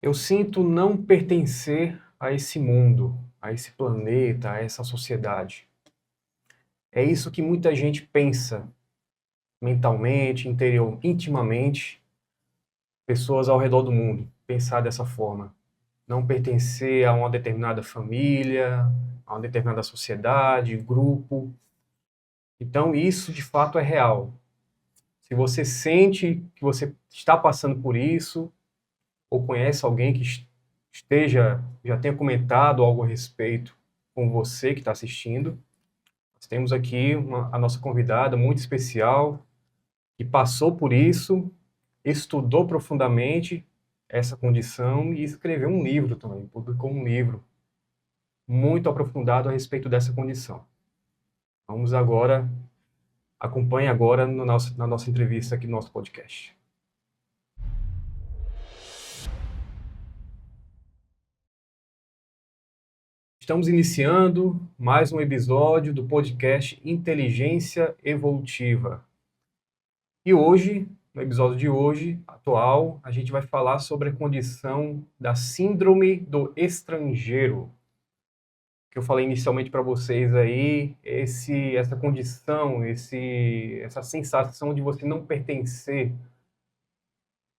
Eu sinto não pertencer a esse mundo, a esse planeta, a essa sociedade. É isso que muita gente pensa mentalmente, intimamente, pessoas ao redor do mundo, pensar dessa forma. Não pertencer a uma determinada família, a uma determinada sociedade, grupo. Então, isso de fato é real. Se você sente que você está passando por isso, ou conhece alguém que já tenha comentado algo a respeito com você que está assistindo, nós temos aqui a nossa convidada muito especial, que passou por isso, estudou profundamente essa condição e escreveu um livro também, publicou um livro muito aprofundado a respeito dessa condição. Vamos agora, acompanhe agora no na nossa entrevista aqui no nosso podcast. Estamos iniciando mais um episódio do podcast Inteligência Evolutiva. E hoje, no episódio de hoje, atual, a gente vai falar sobre a condição da síndrome do estrangeiro. Que eu falei inicialmente para vocês aí, essa condição, essa sensação de você não pertencer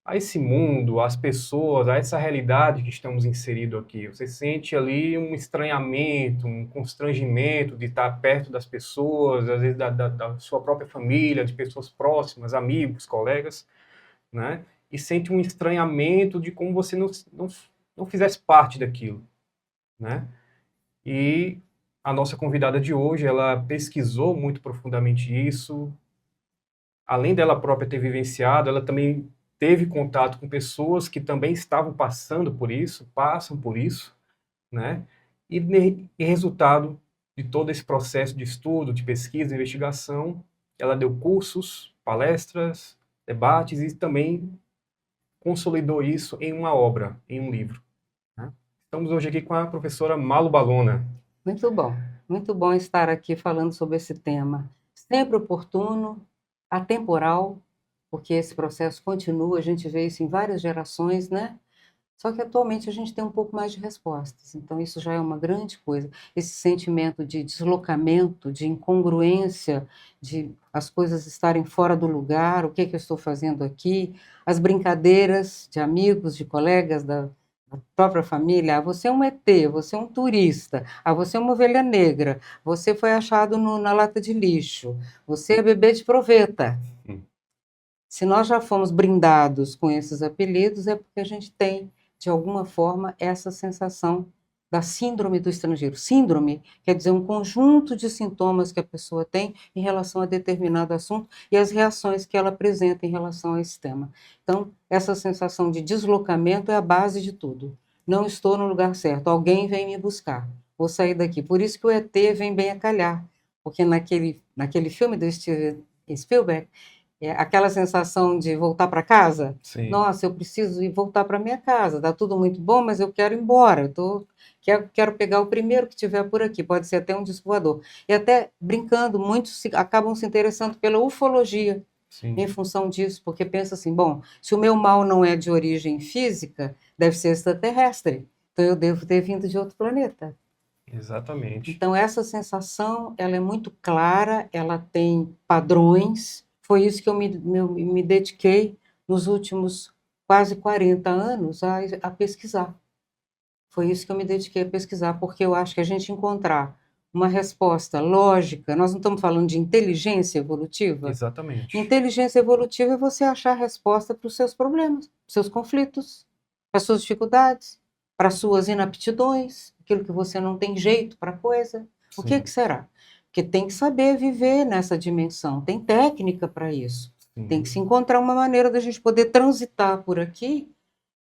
a esse mundo, às pessoas, a essa realidade que estamos inseridos aqui. Você sente ali um estranhamento, um constrangimento de estar perto das pessoas, às vezes da sua própria família, de pessoas próximas, amigos, colegas, né? E sente um estranhamento de como você não fizesse parte daquilo, né? E a nossa convidada de hoje, ela pesquisou muito profundamente isso, além dela própria ter vivenciado, ela também teve contato com pessoas que também estavam passando por isso, passam por isso, né? E resultado de todo esse processo de estudo, de pesquisa, de investigação, ela deu cursos, palestras, debates e também consolidou isso em uma obra, em um livro, né? Estamos hoje aqui com a professora Malu Balona. Muito bom estar aqui falando sobre esse tema. Sempre oportuno, atemporal, porque esse processo continua, a gente vê isso em várias gerações, né? Só que atualmente a gente tem um pouco mais de respostas, então isso já é uma grande coisa. Esse sentimento de deslocamento, de incongruência, de as coisas estarem fora do lugar, o que é que eu estou fazendo aqui, as brincadeiras de amigos, de colegas da própria família, você é um ET, você é um turista, você é uma ovelha negra, você foi achado na lata de lixo, você é bebê de proveta. Se nós já fomos brindados com esses apelidos, é porque a gente tem, de alguma forma, essa sensação da síndrome do estrangeiro. Síndrome quer dizer um conjunto de sintomas que a pessoa tem em relação a determinado assunto e as reações que ela apresenta em relação a esse tema. Então, essa sensação de deslocamento é a base de tudo. Não estou no lugar certo, alguém vem me buscar, vou sair daqui. Por isso que o ET vem bem a calhar, porque naquele filme do Steven Spielberg, aquela sensação de voltar para casa. Sim. Nossa, eu preciso ir voltar para minha casa. Está tudo muito bom, mas eu quero ir embora. Quero pegar o primeiro que tiver por aqui. Pode ser até um disco voador. E até brincando, muitos acabam se interessando pela ufologia em Sim, função disso, porque pensa assim, bom, se o meu mal não é de origem física, deve ser extraterrestre. Então eu devo ter vindo de outro planeta. exatamente. Então, essa sensação, ela é muito clara, ela tem padrões. Foi isso que eu me dediquei nos últimos quase 40 anos a pesquisar. Foi isso que eu me dediquei a pesquisar, porque eu acho que a gente encontrar uma resposta lógica, nós não estamos falando de inteligência evolutiva? Exatamente. Inteligência evolutiva é você achar a resposta para os seus problemas, para os seus conflitos, para as suas dificuldades, para as suas inaptidões, aquilo que você não tem jeito para a coisa. O que Sim, será? Porque tem que saber viver nessa dimensão, tem técnica para isso. Tem que se sim, encontrar uma maneira da gente poder transitar por aqui,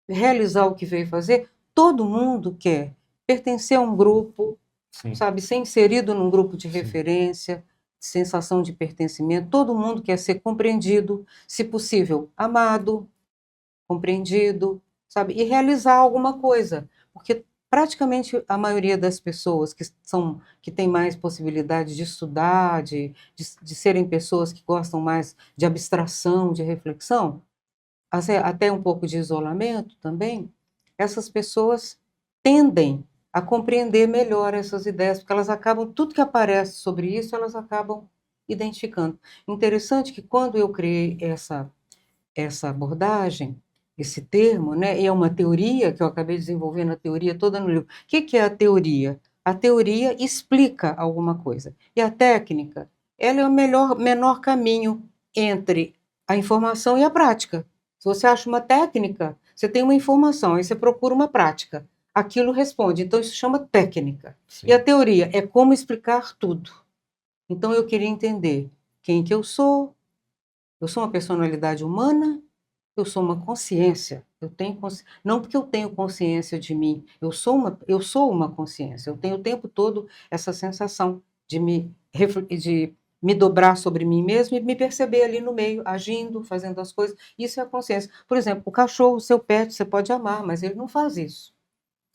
realizar o que veio fazer. Todo mundo quer pertencer a um grupo, sim, sabe, ser inserido num grupo de sim, referência, sensação de pertencimento. Todo mundo quer ser compreendido, se possível, amado, compreendido, sabe, e realizar alguma coisa, porque praticamente a maioria das pessoas que têm mais possibilidade de estudar, de serem pessoas que gostam mais de abstração, de reflexão, até um pouco de isolamento também, essas pessoas tendem a compreender melhor essas ideias, porque elas acabam, tudo que aparece sobre isso, elas acabam identificando. Interessante que quando eu criei essa abordagem, esse termo, né, e é uma teoria que eu acabei desenvolvendo a teoria toda no livro. O que é a teoria? A teoria explica alguma coisa. E a técnica, ela é o menor caminho entre a informação e a prática. Se você acha uma técnica, você tem uma informação, aí você procura uma prática. Aquilo responde. Então, isso chama técnica. Sim. E a teoria é como explicar tudo. Então, eu queria entender quem que eu sou uma personalidade humana, eu sou uma consciência. Eu tenho não porque eu tenho consciência de mim, eu sou uma consciência. Eu tenho o tempo todo essa sensação de me dobrar sobre mim mesmo e me perceber ali no meio, agindo, fazendo as coisas. Isso é a consciência. Por exemplo, o cachorro, o seu pet, você pode amar, mas ele não faz isso.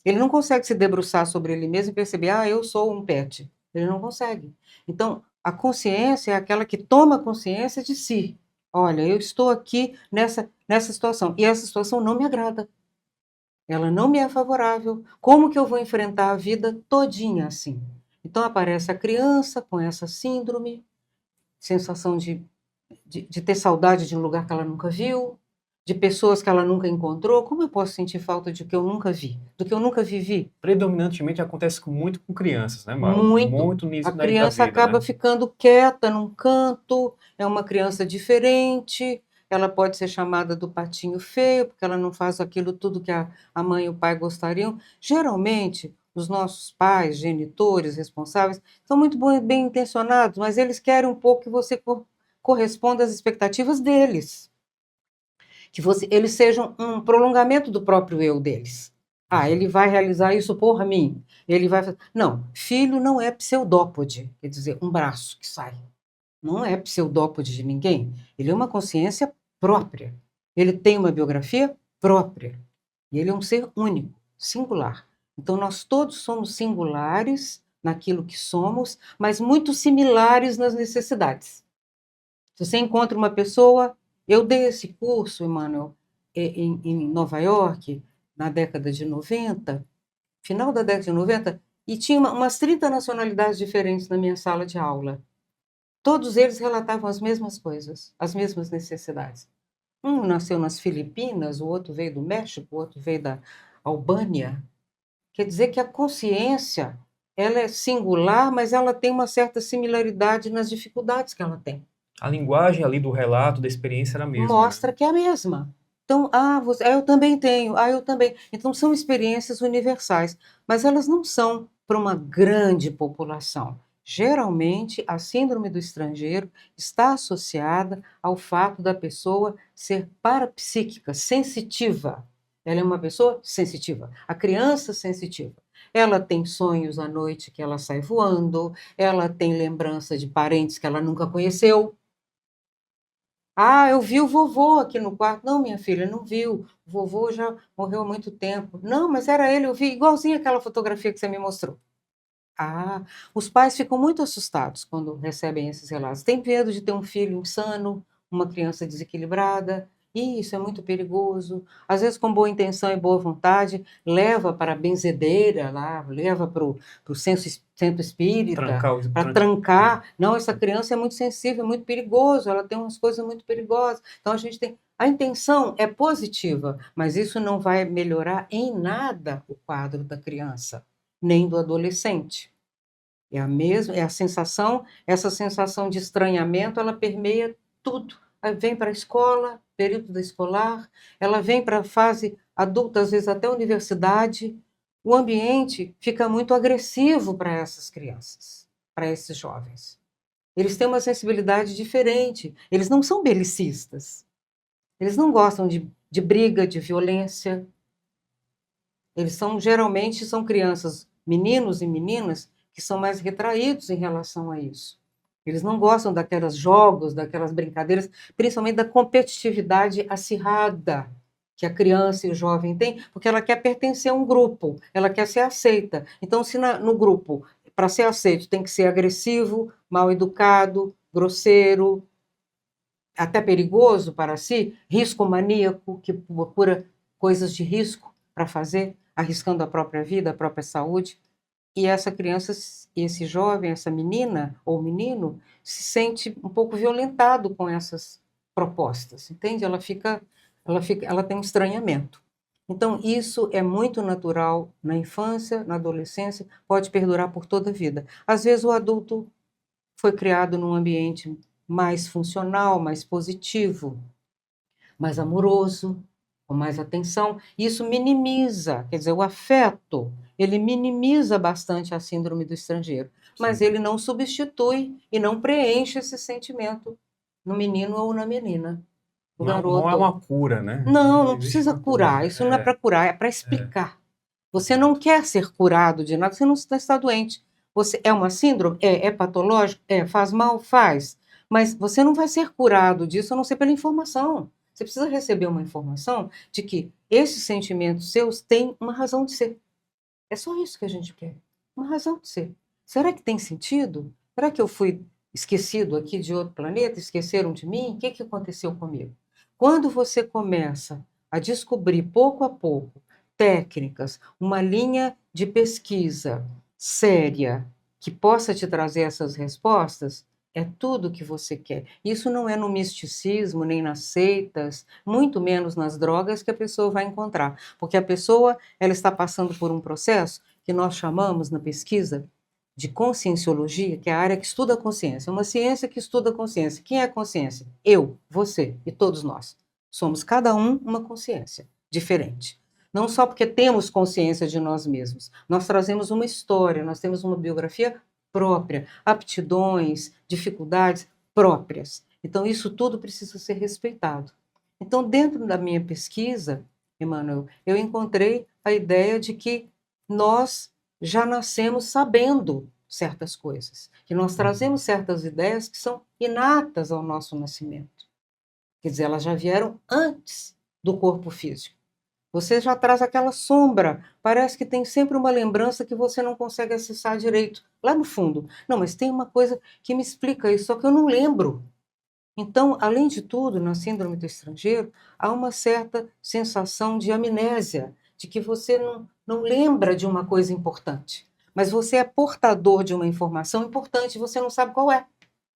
Ele não consegue se debruçar sobre ele mesmo e perceber, eu sou um pet. Ele não consegue. Então, a consciência é aquela que toma consciência de si. Olha, eu estou aqui nessa situação, e essa situação não me agrada. Ela não me é favorável. Como que eu vou enfrentar a vida todinha assim? Então, aparece a criança com essa síndrome, sensação de ter saudade de um lugar que ela nunca viu, de pessoas que ela nunca encontrou. Como eu posso sentir falta de que eu nunca vi, do que eu nunca vivi? Predominantemente acontece muito com crianças, né, Mauro? Muito. Muito nisso A da criança vida, acaba né? ficando quieta num canto, é uma criança diferente, ela pode ser chamada do patinho feio, porque ela não faz aquilo tudo que a mãe e o pai gostariam. Geralmente, os nossos pais, genitores, responsáveis, são muito bem intencionados, mas eles querem um pouco que você corresponda às expectativas deles. Que eles sejam um prolongamento do próprio eu deles. Ele vai realizar isso por mim. Ele vai fazer. Não, filho não é pseudópode, quer dizer, um braço que sai. Não é pseudópode de ninguém. Ele é uma consciência própria. Ele tem uma biografia própria. E ele é um ser único, singular. Então, nós todos somos singulares naquilo que somos, mas muito similares nas necessidades. Se você encontra uma pessoa, eu dei esse curso, Emmanuel, em Nova York, na década de 90, final da década de 90, e tinha umas 30 nacionalidades diferentes na minha sala de aula. Todos eles relatavam as mesmas coisas, as mesmas necessidades. Um nasceu nas Filipinas, o outro veio do México, o outro veio da Albânia. Quer dizer que a consciência, ela é singular, mas ela tem uma certa similaridade nas dificuldades que ela tem. A linguagem ali do relato, da experiência era a mesma, Mostra né? que é a mesma. Então, eu também tenho, eu também. Então, são experiências universais, mas elas não são para uma grande população. Geralmente, a síndrome do estrangeiro está associada ao fato da pessoa ser parapsíquica, sensitiva. Ela é uma pessoa sensitiva. A criança sensitiva. Ela tem sonhos à noite que ela sai voando, ela tem lembrança de parentes que ela nunca conheceu. Eu vi o vovô aqui no quarto. Não, minha filha, não viu. O vovô já morreu há muito tempo. Não, mas era ele, eu vi igualzinho aquela fotografia que você me mostrou. Os pais ficam muito assustados quando recebem esses relatos. Tem medo de ter um filho insano, uma criança desequilibrada. Isso é muito perigoso. Às vezes, com boa intenção e boa vontade, leva para a benzedeira lá, leva para o centro espírita, para trancar. Não, essa criança é muito sensível, é muito perigoso, ela tem umas coisas muito perigosas. Então, a gente tem. A intenção é positiva, mas isso não vai melhorar em nada o quadro da criança nem do adolescente. É a mesma, essa sensação de estranhamento, ela permeia tudo. Aí vem para a escola, período da escolar, ela vem para a fase adulta, às vezes até a universidade. O ambiente fica muito agressivo para essas crianças, para esses jovens. Eles têm uma sensibilidade diferente, eles não são belicistas, eles não gostam de briga, de violência. Eles geralmente são crianças, meninos e meninas, que são mais retraídos em relação a isso. Eles não gostam daqueles jogos, daquelas brincadeiras, principalmente da competitividade acirrada que a criança e o jovem têm, porque ela quer pertencer a um grupo, ela quer ser aceita. Então, se no grupo, para ser aceito, tem que ser agressivo, mal educado, grosseiro, até perigoso para si, risco maníaco, que procura coisas de risco. para fazer, arriscando a própria vida, a própria saúde. E essa criança, esse jovem, essa menina ou menino, se sente um pouco violentado com essas propostas, entende? Ela tem um estranhamento. Então, isso é muito natural na infância, na adolescência, pode perdurar por toda a vida. Às vezes, o adulto foi criado num ambiente mais funcional, mais positivo, mais amoroso, com mais atenção. Isso minimiza, quer dizer, o afeto, ele minimiza bastante a síndrome do estrangeiro, mas ele não substitui e não preenche esse sentimento no menino ou na menina. O garoto. Não é uma cura, né? Não precisa curar. Isso não é para curar, é para explicar. Você não quer ser curado de nada, você não está doente. Você é uma síndrome? É patológico? Faz mal? Faz. Mas você não vai ser curado disso a não ser pela informação. Você precisa receber uma informação de que esses sentimentos seus têm uma razão de ser. É só isso que a gente quer. Uma razão de ser. Será que tem sentido? Será que eu fui esquecido aqui de outro planeta? Esqueceram de mim? O que aconteceu comigo? Quando você começa a descobrir pouco a pouco técnicas, uma linha de pesquisa séria que possa te trazer essas respostas, é tudo que você quer. Isso não é no misticismo, nem nas seitas, muito menos nas drogas que a pessoa vai encontrar. Porque a pessoa ela está passando por um processo que nós chamamos na pesquisa de conscienciologia, que é a área que estuda a consciência. É uma ciência que estuda a consciência. Quem é a consciência? Eu, você e todos nós. Somos cada um uma consciência diferente. Não só porque temos consciência de nós mesmos. Nós trazemos uma história, nós temos uma biografia própria, aptidões, dificuldades próprias. Então, isso tudo precisa ser respeitado. Então, dentro da minha pesquisa, Emmanuel, eu encontrei a ideia de que nós já nascemos sabendo certas coisas, que nós trazemos certas ideias que são inatas ao nosso nascimento. Quer dizer, elas já vieram antes do corpo físico. Você já traz aquela sombra, parece que tem sempre uma lembrança que você não consegue acessar direito, lá no fundo. Não, mas tem uma coisa que me explica isso, só que eu não lembro. Então, além de tudo, na síndrome do estrangeiro, há uma certa sensação de amnésia, de que você não lembra de uma coisa importante, mas você é portador de uma informação importante, você não sabe qual é.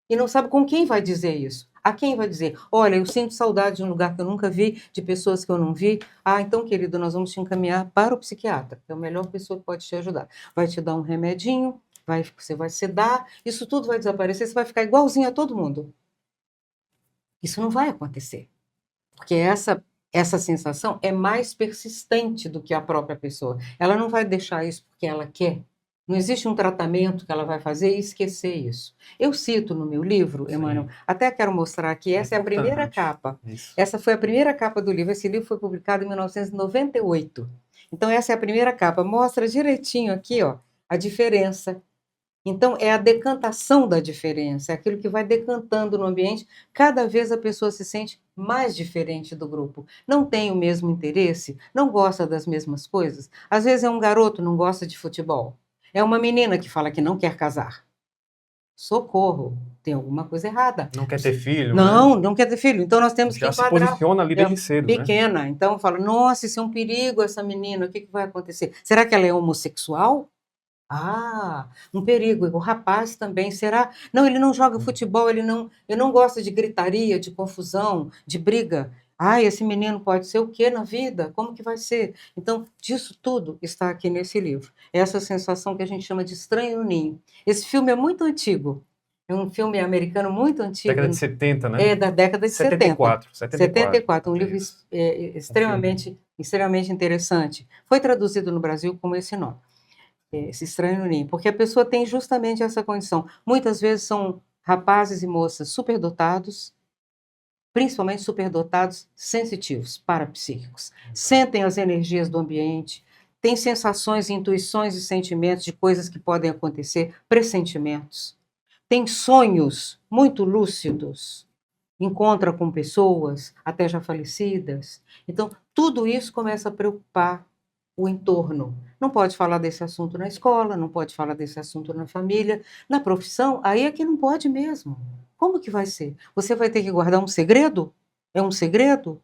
E não sabe com quem vai dizer isso. A quem vai dizer? Olha, eu sinto saudade de um lugar que eu nunca vi, de pessoas que eu não vi. Ah, então, querido, nós vamos te encaminhar para o psiquiatra, que é a melhor pessoa que pode te ajudar. Vai te dar um remedinho, você vai sedar, isso tudo vai desaparecer, você vai ficar igualzinho a todo mundo. Isso não vai acontecer, porque essa sensação é mais persistente do que a própria pessoa. Ela não vai deixar isso porque ela quer. Não existe um tratamento que ela vai fazer e esquecer isso. Eu cito no meu livro, Emmanuel, até quero mostrar aqui, essa é a primeira capa. Isso. Essa foi a primeira capa do livro. Esse livro foi publicado em 1998. Então, essa é a primeira capa. Mostra direitinho aqui, ó, a diferença. Então, é a decantação da diferença, é aquilo que vai decantando no ambiente. Cada vez a pessoa se sente mais diferente do grupo. Não tem o mesmo interesse, não gosta das mesmas coisas. Às vezes é um garoto que não gosta de futebol. É uma menina que fala que não quer casar. Socorro, tem alguma coisa errada. Não quer ter filho, Não, né? Não quer ter filho. Então nós temos já que enquadrar. Já se posiciona ali desde cedo, pequena. Né? Então fala, nossa, isso é um perigo, essa menina, o que vai acontecer? Será que ela é homossexual? Ah, um perigo. O rapaz também, será? Não, ele não joga futebol, ele não gosta de gritaria, de confusão, de briga. Ah, esse menino pode ser o quê na vida? Como que vai ser? Então, disso tudo está aqui nesse livro. Essa sensação que a gente chama de estranho no ninho. Esse filme é muito antigo. É um filme americano muito antigo. Década de 70, né? É, da década de 74. 74. Um livro extremamente interessante. Foi traduzido no Brasil como esse nome. Esse estranho no ninho, porque a pessoa tem justamente essa condição. Muitas vezes são rapazes e moças superdotados, principalmente superdotados sensitivos, parapsíquicos. Sentem as energias do ambiente, têm sensações, intuições e sentimentos de coisas que podem acontecer, pressentimentos. Têm sonhos muito lúcidos, encontra com pessoas até já falecidas. Então, tudo isso começa a preocupar o entorno. Não pode falar desse assunto na escola, não pode falar desse assunto na família, na profissão, aí é que não pode mesmo. Como que vai ser? Você vai ter que guardar um segredo? É um segredo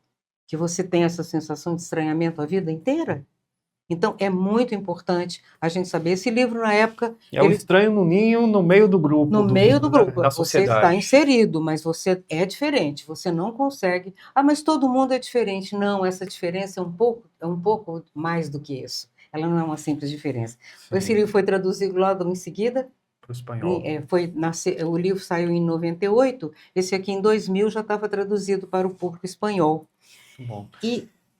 que você tem essa sensação de estranhamento a vida inteira? Então, é muito importante a gente saber. Esse livro, na época, É o estranho no ninho, no meio do grupo, no meio do grupo, da você está sociedade. inserido, mas você é diferente, você não consegue. Ah, mas todo mundo é diferente. Não, essa diferença é um pouco mais do que isso. Ela não é uma simples diferença. Sim. Esse livro foi traduzido logo em seguida. Para o espanhol. O livro saiu em 98, esse aqui em 2000 já estava traduzido para o público espanhol. Muito bom.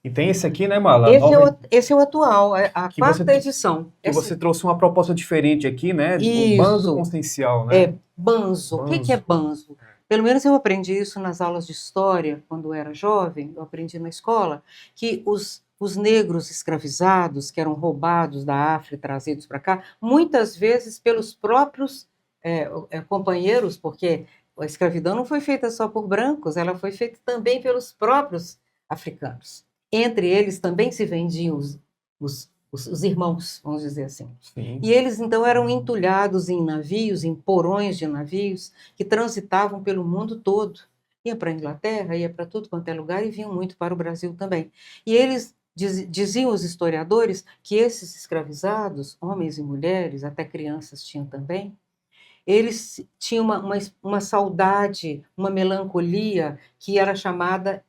E tem esse aqui, né, Marla? Esse é o atual, a quarta edição. Você trouxe uma proposta diferente aqui, né? O banzo consciencial, né? É, banzo. O que é banzo? Pelo menos eu aprendi isso nas aulas de história, quando eu era jovem, eu aprendi na escola, que os negros escravizados, que eram roubados da África e trazidos para cá, muitas vezes pelos próprios companheiros, porque a escravidão não foi feita só por brancos, ela foi feita também pelos próprios africanos. Entre eles também se vendiam os irmãos, vamos dizer assim. Sim. E eles, então, eram entulhados em navios, em porões de navios, que transitavam pelo mundo todo. Ia para a Inglaterra, ia para tudo quanto é lugar, e vinham muito para o Brasil também. E eles diziam os historiadores que esses escravizados, homens e mulheres, até crianças tinham também, eles tinham uma saudade, uma melancolia, que era chamada,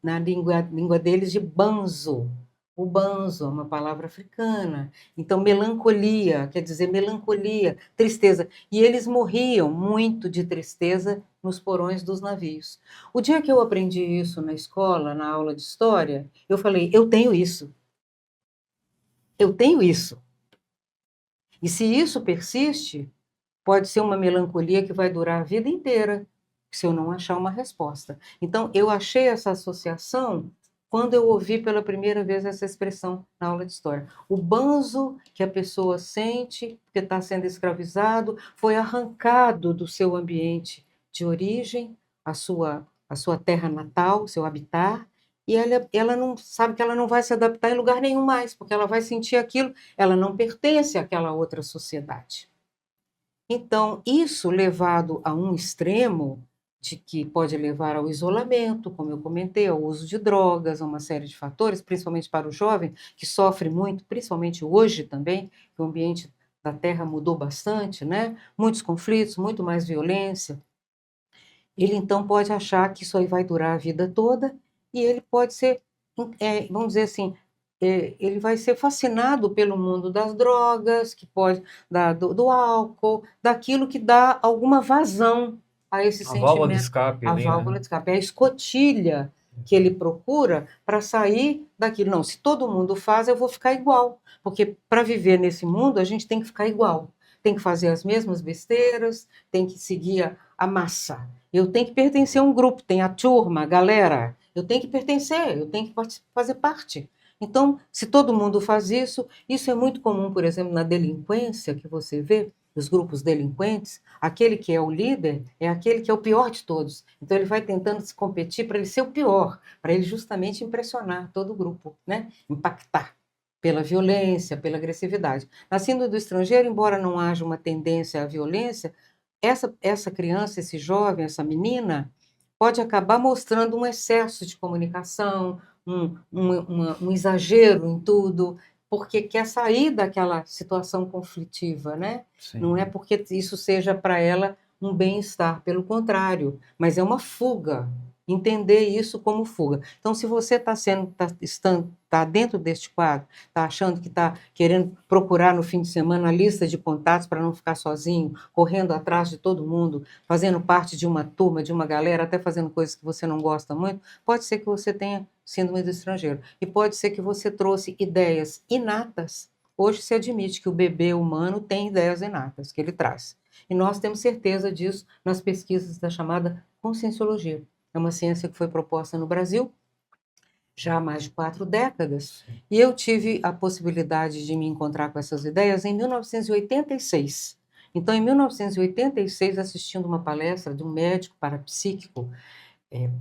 na língua deles, de banzo. O banzo é uma palavra africana. Então, melancolia, quer dizer melancolia, tristeza. E eles morriam muito de tristeza nos porões dos navios. O dia que eu aprendi isso na escola, na aula de história, eu falei, eu tenho isso. Eu tenho isso. E se isso persiste, pode ser uma melancolia que vai durar a vida inteira, se eu não achar uma resposta. Então, eu achei essa associação quando eu ouvi pela primeira vez essa expressão na aula de história. O banzo que a pessoa sente, porque está sendo escravizado, foi arrancado do seu ambiente de origem, a sua terra natal, seu habitat, e ela não sabe que ela não vai se adaptar em lugar nenhum mais, porque ela vai sentir aquilo, ela não pertence àquela outra sociedade. Então, isso levado a um extremo, de que pode levar ao isolamento, como eu comentei, ao uso de drogas, a uma série de fatores, principalmente para o jovem, que sofre muito, principalmente hoje também, que o ambiente da Terra mudou bastante, né? Muitos conflitos, muito mais violência. Ele, então, pode achar que isso aí vai durar a vida toda, e ele pode ser, vamos dizer assim, ele vai ser fascinado pelo mundo das drogas, que pode do álcool, daquilo que dá alguma vazão a esse sentimento. A válvula de escape. A válvula de escape, é a escotilha que ele procura para sair daquilo. Não, se todo mundo faz, eu vou ficar igual, porque para viver nesse mundo a gente tem que ficar igual, tem que fazer as mesmas besteiras, tem que seguir a massa. Eu tenho que pertencer a um grupo, tem a turma, a galera, eu tenho que pertencer, eu tenho que fazer parte. Então, se todo mundo faz isso, isso é muito comum, por exemplo, na delinquência, que você vê, os grupos delinquentes, aquele que é o líder é aquele que é o pior de todos. Então, ele vai tentando se competir para ele ser o pior, para ele justamente impressionar todo o grupo, né? Impactar pela violência, pela agressividade. Nascendo do estrangeiro, embora não haja uma tendência à violência, essa criança, esse jovem, essa menina, pode acabar mostrando um excesso de comunicação, um exagero em tudo, porque quer sair daquela situação conflitiva, né? Sim. Não é porque isso seja para ela um bem-estar, pelo contrário, mas é uma fuga. Entender isso como fuga. Então, se você está dentro deste quadro, está achando que está querendo procurar no fim de semana a lista de contatos para não ficar sozinho, correndo atrás de todo mundo, fazendo parte de uma turma, de uma galera, até fazendo coisas que você não gosta muito, pode ser que você tenha síndrome do estrangeiro. E pode ser que você trouxe ideias inatas. Hoje se admite que o bebê humano tem ideias inatas, que ele traz. E nós temos certeza disso nas pesquisas da chamada conscienciologia. É uma ciência que foi proposta no Brasil já há mais de 4 décadas, e eu tive a possibilidade de me encontrar com essas ideias em 1986. Então, em 1986, assistindo uma palestra de um médico parapsíquico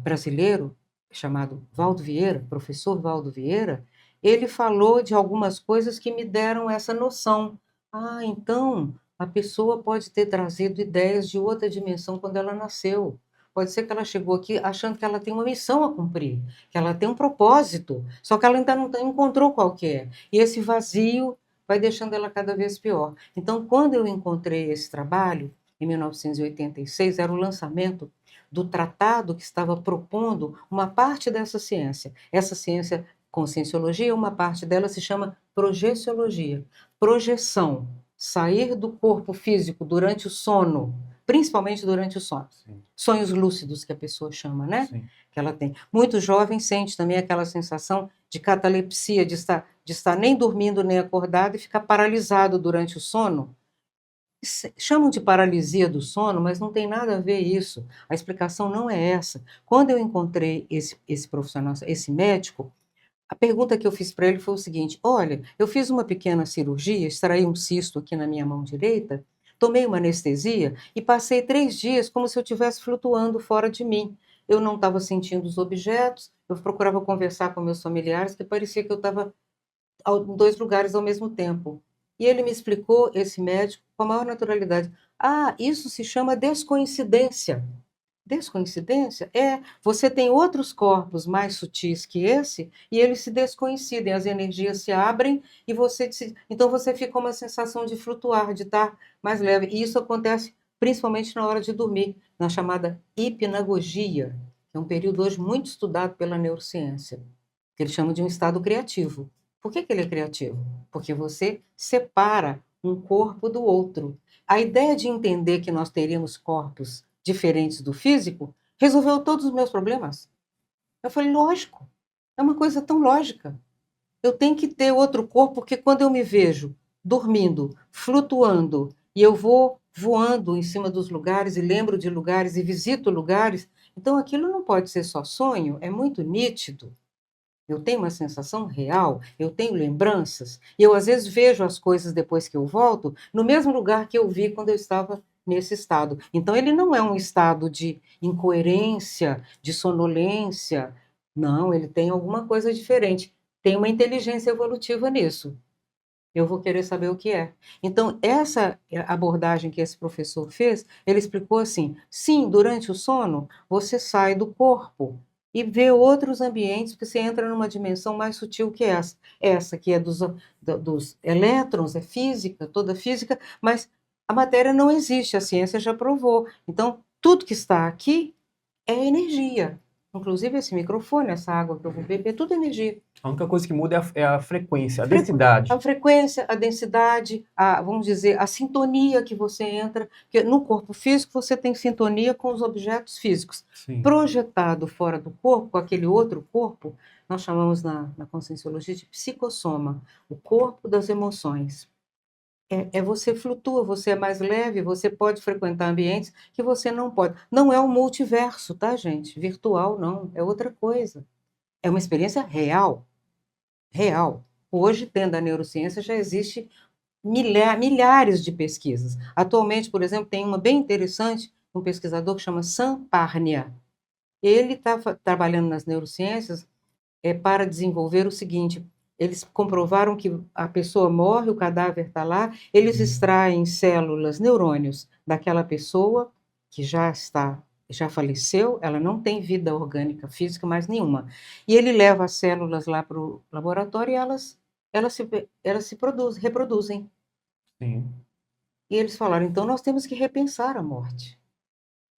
brasileiro, chamado Valdo Vieira, professor Valdo Vieira, ele falou de algumas coisas que me deram essa noção. Ah, então, a pessoa pode ter trazido ideias de outra dimensão quando ela nasceu. Pode ser que ela chegou aqui achando que ela tem uma missão a cumprir, que ela tem um propósito, só que ela ainda não encontrou qual que é. E esse vazio vai deixando ela cada vez pior. Então, quando eu encontrei esse trabalho, em 1986, era o lançamento do tratado que estava propondo uma parte dessa ciência. Essa ciência, conscienciologia, uma parte dela se chama projeciologia. Projeção, sair do corpo físico durante o sono, principalmente durante o sono. Sim. Sonhos lúcidos, que a pessoa chama, né? Sim. Que ela tem. Muito jovem sente também aquela sensação de catalepsia, de estar nem dormindo nem acordado e ficar paralisado durante o sono. Chamam de paralisia do sono, mas não tem nada a ver isso. A explicação não é essa. Quando eu encontrei esse profissional, esse médico, a pergunta que eu fiz para ele foi o seguinte: olha, eu fiz uma pequena cirurgia, extraí um cisto aqui na minha mão direita, tomei uma anestesia e passei 3 dias como se eu estivesse flutuando fora de mim. Eu não estava sentindo os objetos, eu procurava conversar com meus familiares, que parecia que eu estava em 2 lugares ao mesmo tempo. E ele me explicou, esse médico, com a maior naturalidade: ah, isso se chama descoincidência. Descoincidência? É, você tem outros corpos mais sutis que esse e eles se descoincidem, as energias se abrem e então você fica com uma sensação de flutuar, de estar mais leve. E isso acontece principalmente na hora de dormir, na chamada hipnagogia, que é um período hoje muito estudado pela neurociência, que eles chamam de um estado criativo. Por que ele é criativo? Porque você separa um corpo do outro. A ideia de entender que nós teríamos corpos diferentes do físico resolveu todos os meus problemas. Eu falei, lógico, é uma coisa tão lógica. Eu tenho que ter outro corpo, porque quando eu me vejo dormindo, flutuando, e eu vou voando em cima dos lugares, e lembro de lugares, e visito lugares, então aquilo não pode ser só sonho, é muito nítido. Eu tenho uma sensação real, eu tenho lembranças, e eu às vezes vejo as coisas depois que eu volto, no mesmo lugar que eu vi quando eu estava nesse estado. Então, ele não é um estado de incoerência, de sonolência. Não, ele tem alguma coisa diferente. Tem uma inteligência evolutiva nisso. Eu vou querer saber o que é. Então, essa abordagem que esse professor fez, ele explicou assim: sim, durante o sono, você sai do corpo e vê outros ambientes, porque você entra numa dimensão mais sutil que essa. Essa que é dos elétrons, é física, toda física, mas a matéria não existe, a ciência já provou. Então, tudo que está aqui é energia. Inclusive esse microfone, essa água que eu vou beber, é tudo energia. A única coisa que muda é a frequência, a Frequ- densidade. A frequência, a densidade, vamos dizer, a sintonia que você entra, porque no corpo físico você tem sintonia com os objetos físicos. Sim. Projetado fora do corpo, com aquele outro corpo, nós chamamos na conscienciologia de psicossoma, o corpo das emoções. Você flutua, você é mais leve, você pode frequentar ambientes que você não pode. Não é um multiverso, tá, gente? Virtual, não, é outra coisa. É uma experiência real, real. Hoje, dentro da neurociência, já existe milhares de pesquisas. Atualmente, por exemplo, tem uma bem interessante, um pesquisador que chama Sam Parnia. Ele está trabalhando nas neurociências para desenvolver o seguinte: eles comprovaram que a pessoa morre, o cadáver está lá, eles extraem células, neurônios daquela pessoa que já faleceu, ela não tem vida orgânica, física mais nenhuma. E ele leva as células lá para o laboratório e elas se reproduzem. Sim. E eles falaram, então nós temos que repensar a morte.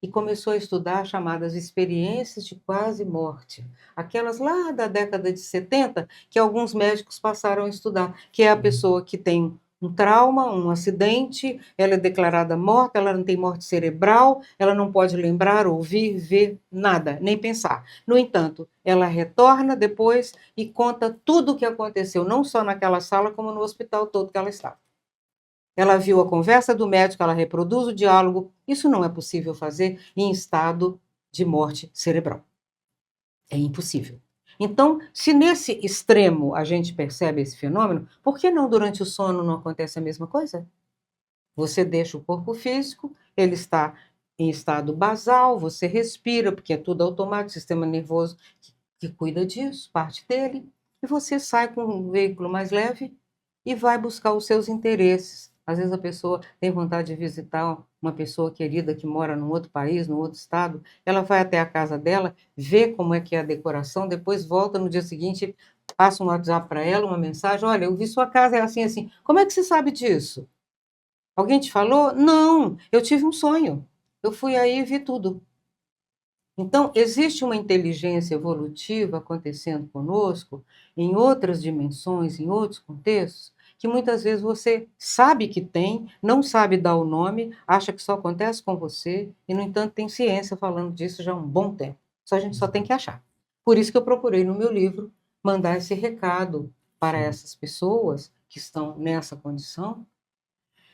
E começou a estudar as chamadas experiências de quase morte, aquelas lá da década de 70, que alguns médicos passaram a estudar, que é a pessoa que tem um trauma, um acidente, ela é declarada morta, ela não tem morte cerebral, ela não pode lembrar, ouvir, ver, nada, nem pensar. No entanto, ela retorna depois e conta tudo o que aconteceu, não só naquela sala, como no hospital todo que ela estava. Ela viu a conversa do médico, ela reproduz o diálogo. Isso não é possível fazer em estado de morte cerebral. É impossível. Então, se nesse extremo a gente percebe esse fenômeno, por que não durante o sono não acontece a mesma coisa? Você deixa o corpo físico, ele está em estado basal, você respira, porque é tudo automático, sistema nervoso que cuida disso, parte dele, e você sai com um veículo mais leve e vai buscar os seus interesses. Às vezes a pessoa tem vontade de visitar uma pessoa querida que mora num outro país, num outro estado, ela vai até a casa dela, vê como é que é a decoração, depois volta no dia seguinte, passa um WhatsApp para ela, uma mensagem, olha, eu vi sua casa é assim, assim. Como é que você sabe disso? Alguém te falou? Não, eu tive um sonho. Eu fui aí e vi tudo. Então, existe uma inteligência evolutiva acontecendo conosco em outras dimensões, em outros contextos, que muitas vezes você sabe que tem, não sabe dar o nome, acha que só acontece com você, e, no entanto, tem ciência falando disso já há um bom tempo. A gente só tem que achar. Por isso que eu procurei no meu livro mandar esse recado para essas pessoas que estão nessa condição.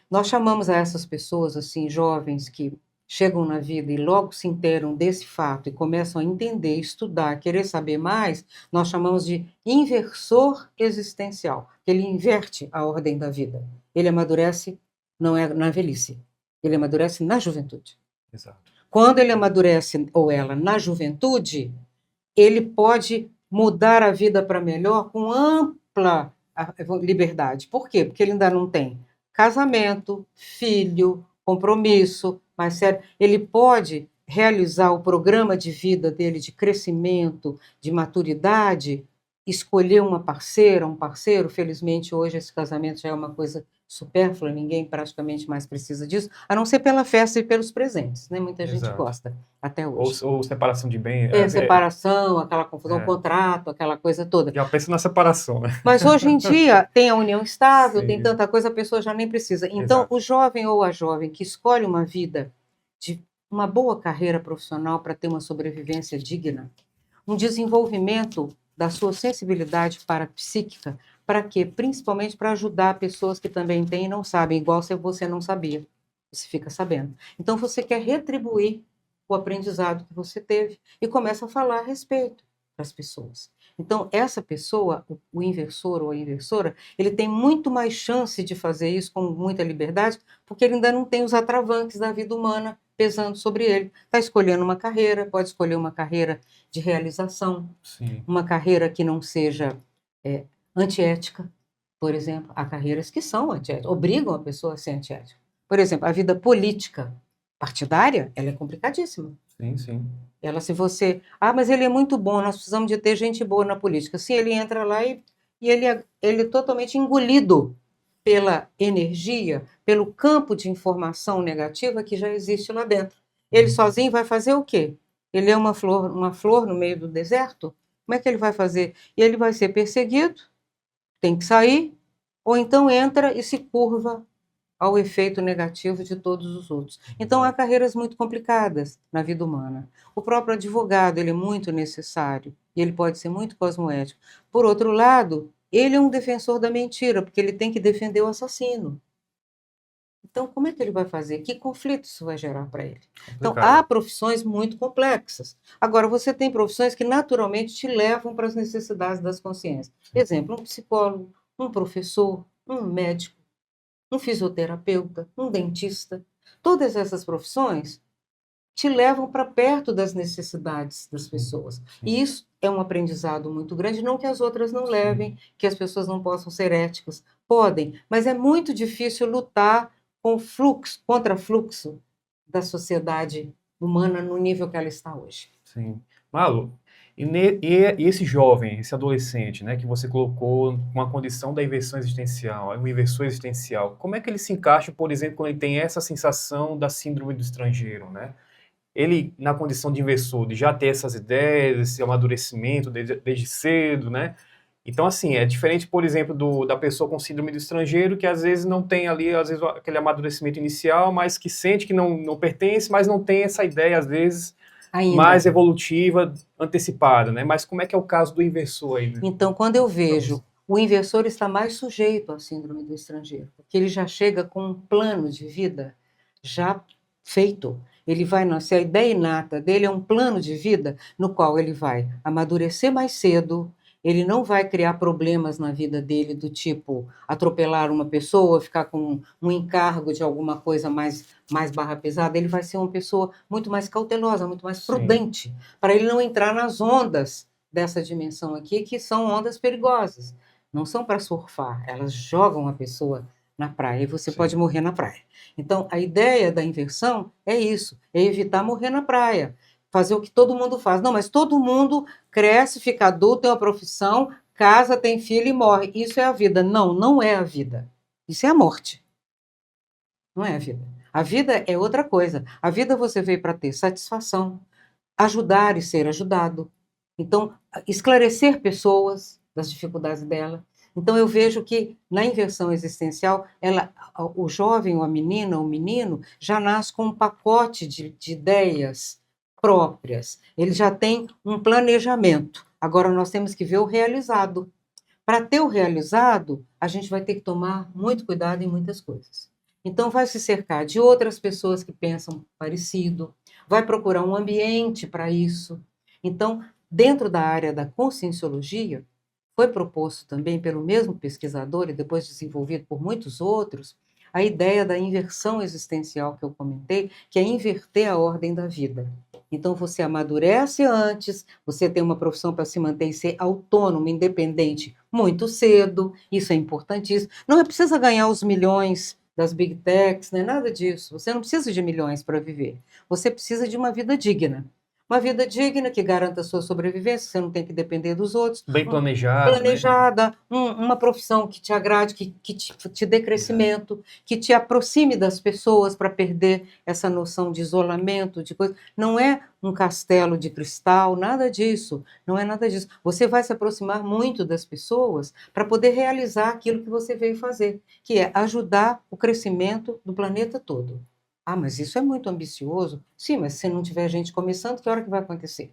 Nós chamamos a essas pessoas, assim, jovens que chegam na vida e logo se inteiram desse fato e começam a entender, estudar, querer saber mais, nós chamamos de inversor existencial. Ele inverte a ordem da vida. Ele amadurece não é na velhice, ele amadurece na juventude. Exato. Quando ele amadurece, ou ela, na juventude, ele pode mudar a vida para melhor com ampla liberdade. Por quê? Porque ele ainda não tem casamento, filho, compromisso, mais sério. Ele pode realizar o programa de vida dele de crescimento, de maturidade, escolher uma parceira, um parceiro. Felizmente, hoje, esse casamento já é uma coisa supérflua, ninguém praticamente mais precisa disso, a não ser pela festa e pelos presentes, né? Muita gente gosta, até hoje. Ou separação de bem. Separação, aquela confusão, contrato, aquela coisa toda. Já pensa na separação, né? Mas hoje em dia tem a união estável, tem tanta coisa, a pessoa já nem precisa. Então, o jovem ou a jovem que escolhe uma vida de uma boa carreira profissional para ter uma sobrevivência digna, um desenvolvimento da sua sensibilidade parapsíquica, para quê? Principalmente para ajudar pessoas que também têm e não sabem, igual se você não sabia. Você fica sabendo. Então, você quer retribuir o aprendizado que você teve e começa a falar a respeito para as pessoas. Então, essa pessoa, o inversor ou a inversora, ele tem muito mais chance de fazer isso com muita liberdade, porque ele ainda não tem os atravanques da vida humana pesando sobre ele. Está escolhendo uma carreira, pode escolher uma carreira de realização, uma carreira que não seja antiética, por exemplo. Há carreiras que são antiéticas, obrigam a pessoa a ser antiética. Por exemplo, a vida política partidária, ela é complicadíssima. Sim. Ela, se você... mas ele é muito bom, nós precisamos de ter gente boa na política. Sim, ele entra lá e ele é totalmente engolido pela energia, pelo campo de informação negativa que já existe lá dentro. Ele sozinho vai fazer o quê? Ele é uma flor no meio do deserto? Como é que ele vai fazer? E ele vai ser perseguido, tem que sair, ou então entra e se curva ao efeito negativo de todos os outros. Então, há carreiras muito complicadas na vida humana. O próprio advogado, ele é muito necessário, e ele pode ser muito cosmoético. Por outro lado, ele é um defensor da mentira, porque ele tem que defender o assassino. Então, como é que ele vai fazer? Que conflito isso vai gerar para ele? Então, há profissões muito complexas. Agora, você tem profissões que naturalmente te levam para as necessidades das consciências. Exemplo, um psicólogo, um professor, um médico, um fisioterapeuta, um dentista. Todas essas profissões te levam para perto das necessidades das pessoas. E isso é um aprendizado muito grande, não que as outras não levem, que as pessoas não possam ser éticas. Podem, mas é muito difícil lutar com o fluxo, contra-fluxo da sociedade humana no nível que ela está hoje. Sim. Malu, e esse jovem, esse adolescente, né, que você colocou com a condição da inversão existencial, um inversor existencial, como é que ele se encaixa, por exemplo, quando ele tem essa sensação da síndrome do estrangeiro, né? Ele, na condição de inversor, de já ter essas ideias, esse amadurecimento desde cedo, né? Então, assim, é diferente, por exemplo, da pessoa com síndrome do estrangeiro, que às vezes não tem ali, às vezes, aquele amadurecimento inicial, mas que sente que não pertence, mas não tem essa ideia, às vezes, ainda mais evolutiva, antecipada, né? Mas como é que é o caso do inversor aí? Né? Então, quando eu vejo, o inversor está mais sujeito à síndrome do estrangeiro, porque ele já chega com um plano de vida já feito. Ele vai nascer, a ideia inata dele é um plano de vida no qual ele vai amadurecer mais cedo, ele não vai criar problemas na vida dele do tipo atropelar uma pessoa, ficar com um encargo de alguma coisa mais barra pesada. Ele vai ser uma pessoa muito mais cautelosa, muito mais prudente, para ele não entrar nas ondas dessa dimensão aqui, que são ondas perigosas. Não são para surfar, elas jogam a pessoa na praia, e você Sim. pode morrer na praia. Então, a ideia da inversão é isso, é evitar morrer na praia, fazer o que todo mundo faz. Não, mas todo mundo cresce, fica adulto, tem uma profissão, casa, tem filho e morre. Isso é a vida. Não, não é a vida. Isso é a morte. Não é a vida. A vida é outra coisa. A vida você veio para ter satisfação, ajudar e ser ajudado. Então, esclarecer pessoas das dificuldades dela. Então, eu vejo que na inversão existencial, o jovem, ou a menina, o menino, já nasce com um pacote de ideias próprias. Ele já tem um planejamento. Agora, nós temos que ver o realizado. Para ter o realizado, a gente vai ter que tomar muito cuidado em muitas coisas. Então, vai se cercar de outras pessoas que pensam parecido, vai procurar um ambiente para isso. Então, dentro da área da conscienciologia, foi proposto também pelo mesmo pesquisador e depois desenvolvido por muitos outros, a ideia da inversão existencial que eu comentei, que é inverter a ordem da vida. Então, você amadurece antes, você tem uma profissão para se manter e ser autônomo, independente, muito cedo, isso é importantíssimo. Não é precisa ganhar os milhões das big techs, não é nada disso. Você não precisa de milhões para viver. Você precisa de uma vida digna. Uma vida digna que garanta a sua sobrevivência, você não tem que depender dos outros. Bem planejado, né? Planejada, uma profissão que te agrade, que te dê crescimento, que te aproxime das pessoas para perder essa noção de isolamento, de coisa. Não é um castelo de cristal, nada disso. Não é nada disso. Você vai se aproximar muito das pessoas para poder realizar aquilo que você veio fazer, que é ajudar o crescimento do planeta todo. Ah, mas isso é muito ambicioso. Sim, mas se não tiver gente começando, que hora que vai acontecer?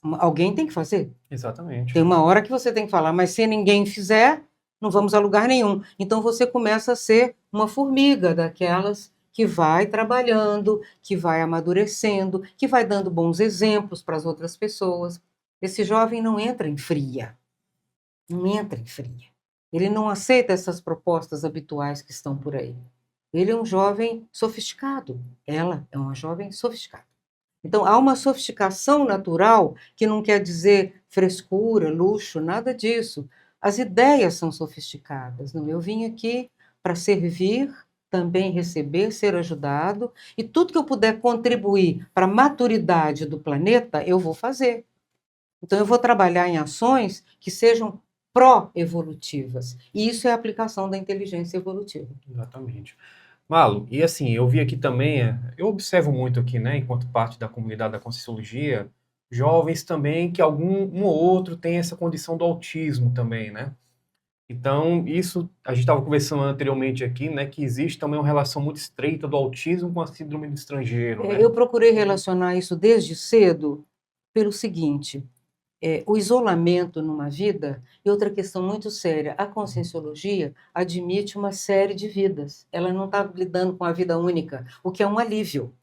Alguém tem que fazer. Exatamente. Tem uma hora que você tem que falar, mas se ninguém fizer, não vamos a lugar nenhum. Então você começa a ser uma formiga daquelas que vai trabalhando, que vai amadurecendo, que vai dando bons exemplos para as outras pessoas. Esse jovem não entra em fria. Não entra em fria. Ele não aceita essas propostas habituais que estão por aí. Ele é um jovem sofisticado. Ela é uma jovem sofisticada. Então, há uma sofisticação natural que não quer dizer frescura, luxo, nada disso. As ideias são sofisticadas. Não? Eu vim aqui para servir, também receber, ser ajudado, e tudo que eu puder contribuir para a maturidade do planeta, eu vou fazer. Então, eu vou trabalhar em ações que sejam pró-evolutivas. E isso é a aplicação da inteligência evolutiva. Exatamente. Malo, e assim, eu vi aqui também, eu observo muito aqui, né, enquanto parte da comunidade da Conscienciologia, jovens também que um ou outro tem essa condição do autismo também, né? Então, isso, a gente estava conversando anteriormente aqui, né, que existe também uma relação muito estreita do autismo com a síndrome do estrangeiro, né? Eu procurei relacionar isso desde cedo pelo seguinte: o isolamento numa vida, e outra questão muito séria, a conscienciologia admite uma série de vidas. Ela não está lidando com a vida única, o que é um alívio.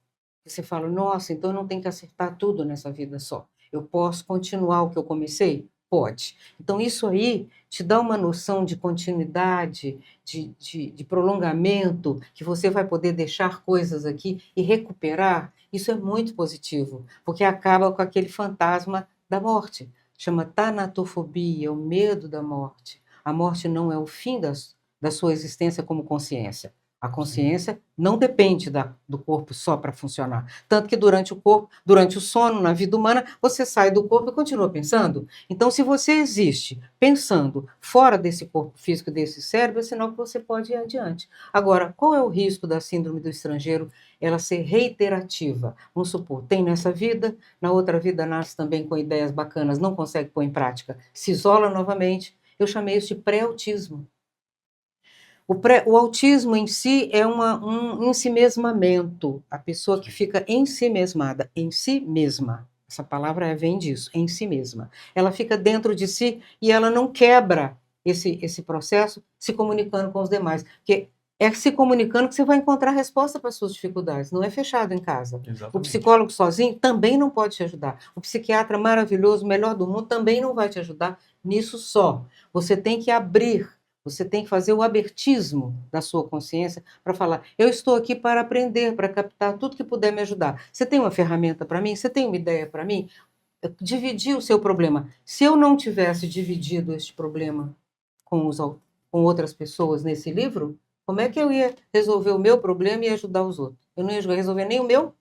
Você fala, nossa, então eu não tenho que acertar tudo nessa vida só. Eu posso continuar o que eu comecei? Pode. Então, isso aí te dá uma noção de continuidade, de prolongamento, que você vai poder deixar coisas aqui e recuperar. Isso é muito positivo, porque acaba com aquele fantasma da morte. Chama tanatofobia, o medo da morte. A morte não é o fim da sua existência como consciência. A consciência não depende do corpo só para funcionar. Tanto que durante o sono, na vida humana, você sai do corpo e continua pensando. Então, se você existe pensando fora desse corpo físico, desse cérebro, é sinal que você pode ir adiante. Agora, qual é o risco da síndrome do estrangeiro? Ela ser reiterativa. Vamos supor, tem nessa vida, na outra vida nasce também com ideias bacanas, não consegue pôr em prática, se isola novamente. Eu chamei isso de pré-autismo. O autismo em si é um ensimesmamento, a pessoa que fica ensimesmada, em si mesma. Essa palavra vem disso, em si mesma. Ela fica dentro de si e ela não quebra esse processo se comunicando com os demais. Porque é se comunicando que você vai encontrar resposta para as suas dificuldades, não é fechado em casa. Exatamente. O psicólogo sozinho também não pode te ajudar. O psiquiatra maravilhoso, melhor do mundo, também não vai te ajudar nisso só. Você tem que abrir. Você tem que fazer o abertismo da sua consciência para falar, eu estou aqui para aprender, para captar tudo que puder me ajudar. Você tem uma ferramenta para mim? Você tem uma ideia para mim? Dividir o seu problema. Se eu não tivesse dividido este problema com outras pessoas nesse livro, Como é que eu ia resolver o meu problema e ajudar os outros? Eu não ia resolver nem o meu.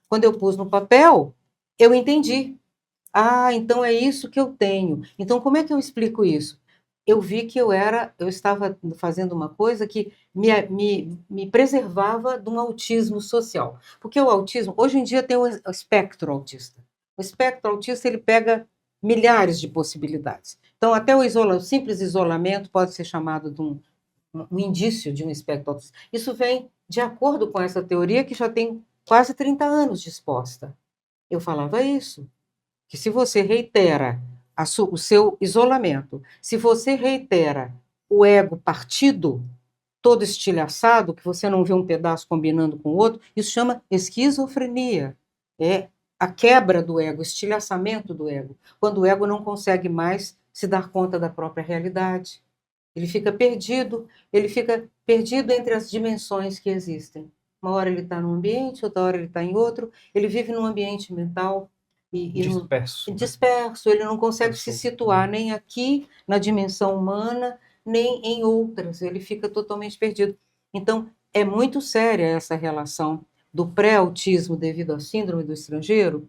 Quando eu pus no papel, eu entendi. Ah, então é isso que eu tenho. Então, como é que eu explico isso? Eu vi que eu estava fazendo uma coisa que me preservava de um autismo social. Porque o autismo, hoje em dia tem o espectro autista. O espectro autista, ele pega milhares de possibilidades. Então, até o simples isolamento pode ser chamado de um indício de um espectro autista. Isso vem de acordo com essa teoria que já tem quase 30 anos disposta. Eu falava isso, que se você reitera o seu isolamento, se você reitera o ego partido, todo estilhaçado, que você não vê um pedaço combinando com o outro, isso chama esquizofrenia. É a quebra do ego, o estilhaçamento do ego, quando o ego não consegue mais se dar conta da própria realidade. Ele fica perdido entre as dimensões que existem. Uma hora ele está num ambiente, outra hora ele está em outro, ele vive num ambiente mental Disperso, né? disperso, ele não consegue se Disperso. situar nem aqui, na dimensão humana, nem em outras, ele fica totalmente perdido. Então, é muito séria essa relação do pré-autismo devido à síndrome do estrangeiro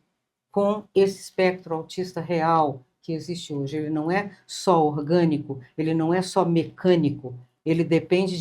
com esse espectro autista real que existe hoje. Ele não é só orgânico, ele não é só mecânico, ele depende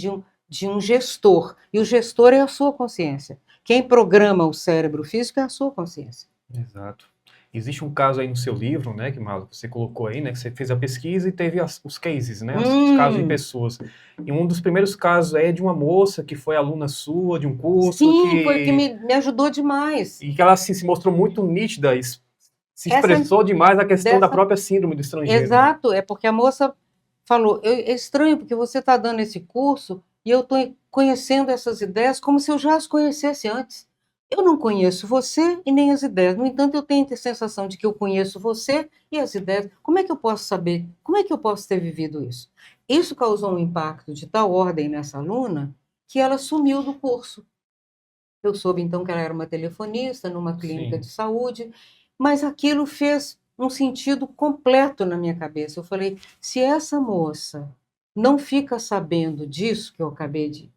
de um gestor, e o gestor é a sua consciência. Quem programa o cérebro físico é a sua consciência. Exato. Existe um caso aí no seu livro, né, que Marlon, você colocou aí, né, que você fez a pesquisa e teve os cases, né, os casos de pessoas. E um dos primeiros casos aí é de uma moça que foi aluna sua de um curso Sim, foi que me ajudou demais. e que ela assim, se mostrou muito nítida, se expressou demais a questão da própria síndrome do estrangeiro. Exato, né? É porque a moça falou, é estranho porque você está dando esse curso e eu estou conhecendo essas ideias como se eu já as conhecesse antes. Eu não conheço você e nem as ideias. No entanto, eu tenho a sensação de que eu conheço você e as ideias. Como é que eu posso saber? Como é que eu posso ter vivido isso? Isso causou um impacto de tal ordem nessa aluna que ela sumiu do curso. Eu soube então que ela era uma telefonista numa clínica de saúde, mas aquilo fez um sentido completo na minha cabeça. Eu falei: se essa moça não fica sabendo disso que eu acabei de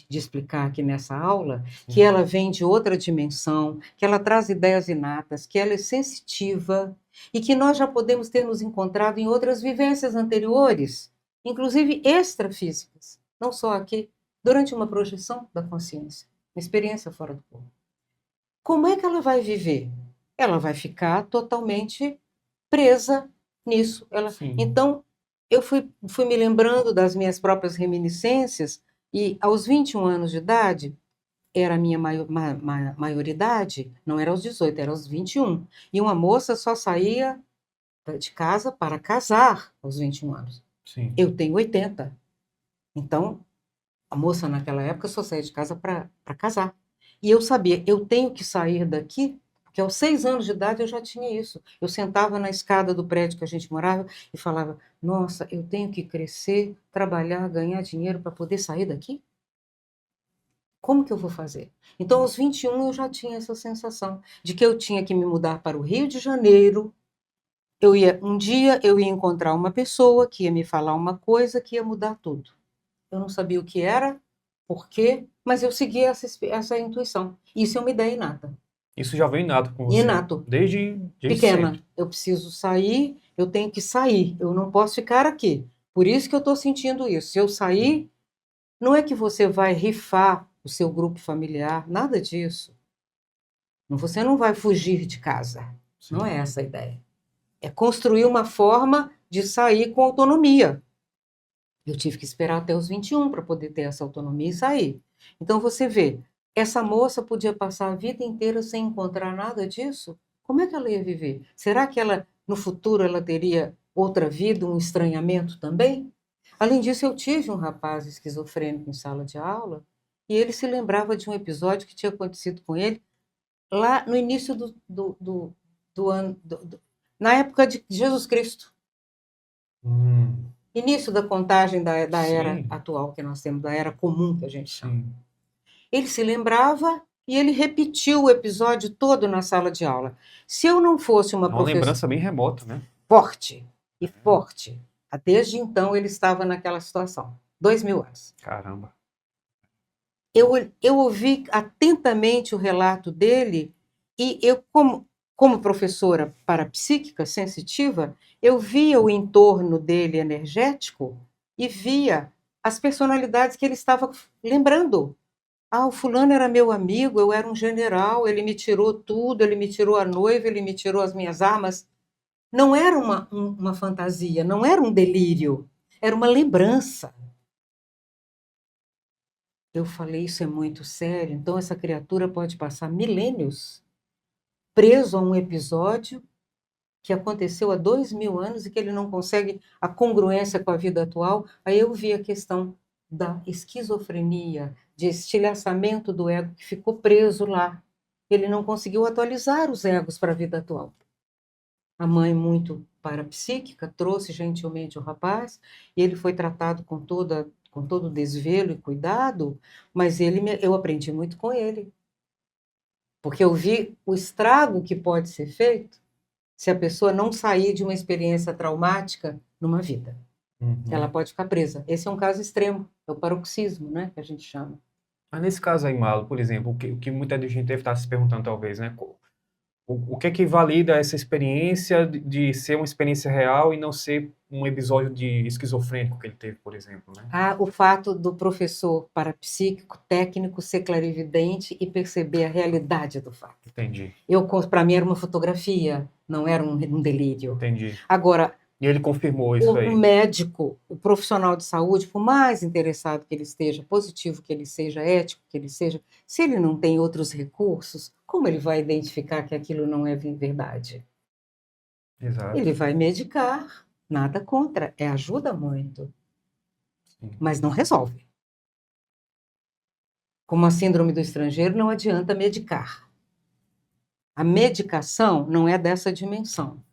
explicar aqui nessa aula, que ela vem de outra dimensão, que ela traz ideias inatas, que ela é sensitiva e que nós já podemos ter nos encontrado em outras vivências anteriores, inclusive extrafísicas, não só aqui, durante uma projeção da consciência, uma experiência fora do corpo. Como é que ela vai viver? Ela vai ficar totalmente presa nisso. Então, eu fui me lembrando das minhas próprias reminiscências e aos 21 anos de idade, era a minha maioridade, não era aos 18, era aos 21. E uma moça só saía de casa para casar aos 21 anos. Sim. Eu tenho 80. Então, a moça naquela época só saía de casa para casar. E eu sabia, eu tenho que sair daqui, porque aos 6 anos de idade eu já tinha isso. Eu sentava na escada do prédio que a gente morava e falava: nossa, eu tenho que crescer, trabalhar, ganhar dinheiro para poder sair daqui? Como que eu vou fazer? Então, aos 21 eu já tinha essa sensação de que eu tinha que me mudar para o Rio de Janeiro. Um dia eu ia encontrar uma pessoa que ia me falar uma coisa que ia mudar tudo. Eu não sabia o que era, por quê, mas eu segui essa intuição. Isso é uma ideia inata. Isso já veio inato com você? Inato. Desde pequena. Sempre. Eu preciso sair, eu tenho que sair, eu não posso ficar aqui. Por isso que eu estou sentindo isso. Se eu sair, não é que você vai rifar o seu grupo familiar, nada disso. Você não vai fugir de casa. Sim. Não é essa a ideia. É construir uma forma de sair com autonomia. Eu tive que esperar até os 21 para poder ter essa autonomia e sair. Então, você vê, essa moça podia passar a vida inteira sem encontrar nada disso? Como é que ela ia viver? Será que ela, no futuro, ela teria outra vida, um estranhamento também? Além disso, eu tive um rapaz esquizofrênico em sala de aula e ele se lembrava de um episódio que tinha acontecido com ele lá no início do ano, na época de Jesus Cristo. Início da contagem da era atual que nós temos, da era comum que a gente chama. Ele se lembrava e ele repetiu o episódio todo na sala de aula. Se eu não fosse uma professora... Uma lembrança bem remota, né? Forte, e forte. Desde então ele estava naquela situação. 2000 anos. Caramba. eu ouvi atentamente o relato dele e eu, como professora parapsíquica sensitiva, eu via o entorno dele energético e via as personalidades que ele estava lembrando. Ah, o fulano era meu amigo, eu era um general, ele me tirou tudo, ele me tirou a noiva, ele me tirou as minhas armas. Não era uma fantasia, não era um delírio, era uma lembrança. Eu falei, isso é muito sério, então essa criatura pode passar milênios preso a um episódio que aconteceu há 2000 anos e que ele não consegue a congruência com a vida atual. Aí eu vi a questão da esquizofrenia, de estilhaçamento do ego que ficou preso lá. Ele não conseguiu atualizar os egos para a vida atual. A mãe, muito parapsíquica, trouxe gentilmente o rapaz, e ele foi tratado com todo desvelo e cuidado, mas eu aprendi muito com ele, porque eu vi o estrago que pode ser feito se a pessoa não sair de uma experiência traumática numa vida. Ela pode ficar presa. Esse é um caso extremo, é o paroxismo, né, que a gente chama. Mas nesse caso aí, Malo, por exemplo, o que muita gente deve estar se perguntando, talvez, né? O que é que valida essa experiência de ser uma experiência real e não ser um episódio de esquizofrênico que ele teve, por exemplo, né? Ah, o fato do professor parapsíquico, técnico, ser clarividente e perceber a realidade do fato. Entendi, Para mim era uma fotografia, não era um delírio. entendi. Agora, E ele confirmou isso aí. o médico, o profissional de saúde, por mais interessado que ele esteja, positivo que ele seja, ético que ele seja, se ele não tem outros recursos, como ele vai identificar que aquilo não é verdade? Exato. Ele vai medicar, nada contra, ajuda muito, Sim. mas não resolve. Como a síndrome do estrangeiro, não adianta medicar. A medicação não é dessa dimensão.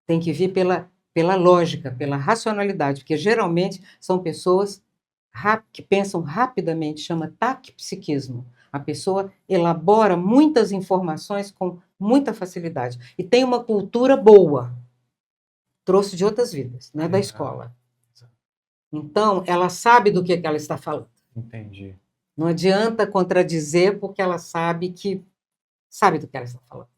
Tem que vir pela lógica, pela racionalidade, porque geralmente são pessoas que pensam rapidamente, chama taquipsiquismo. A pessoa elabora muitas informações com muita facilidade e tem uma cultura boa. Trouxe de outras vidas, não é da escola. Então, ela sabe do que ela está falando. Entendi. Não adianta contradizer, porque ela sabe do que ela está falando.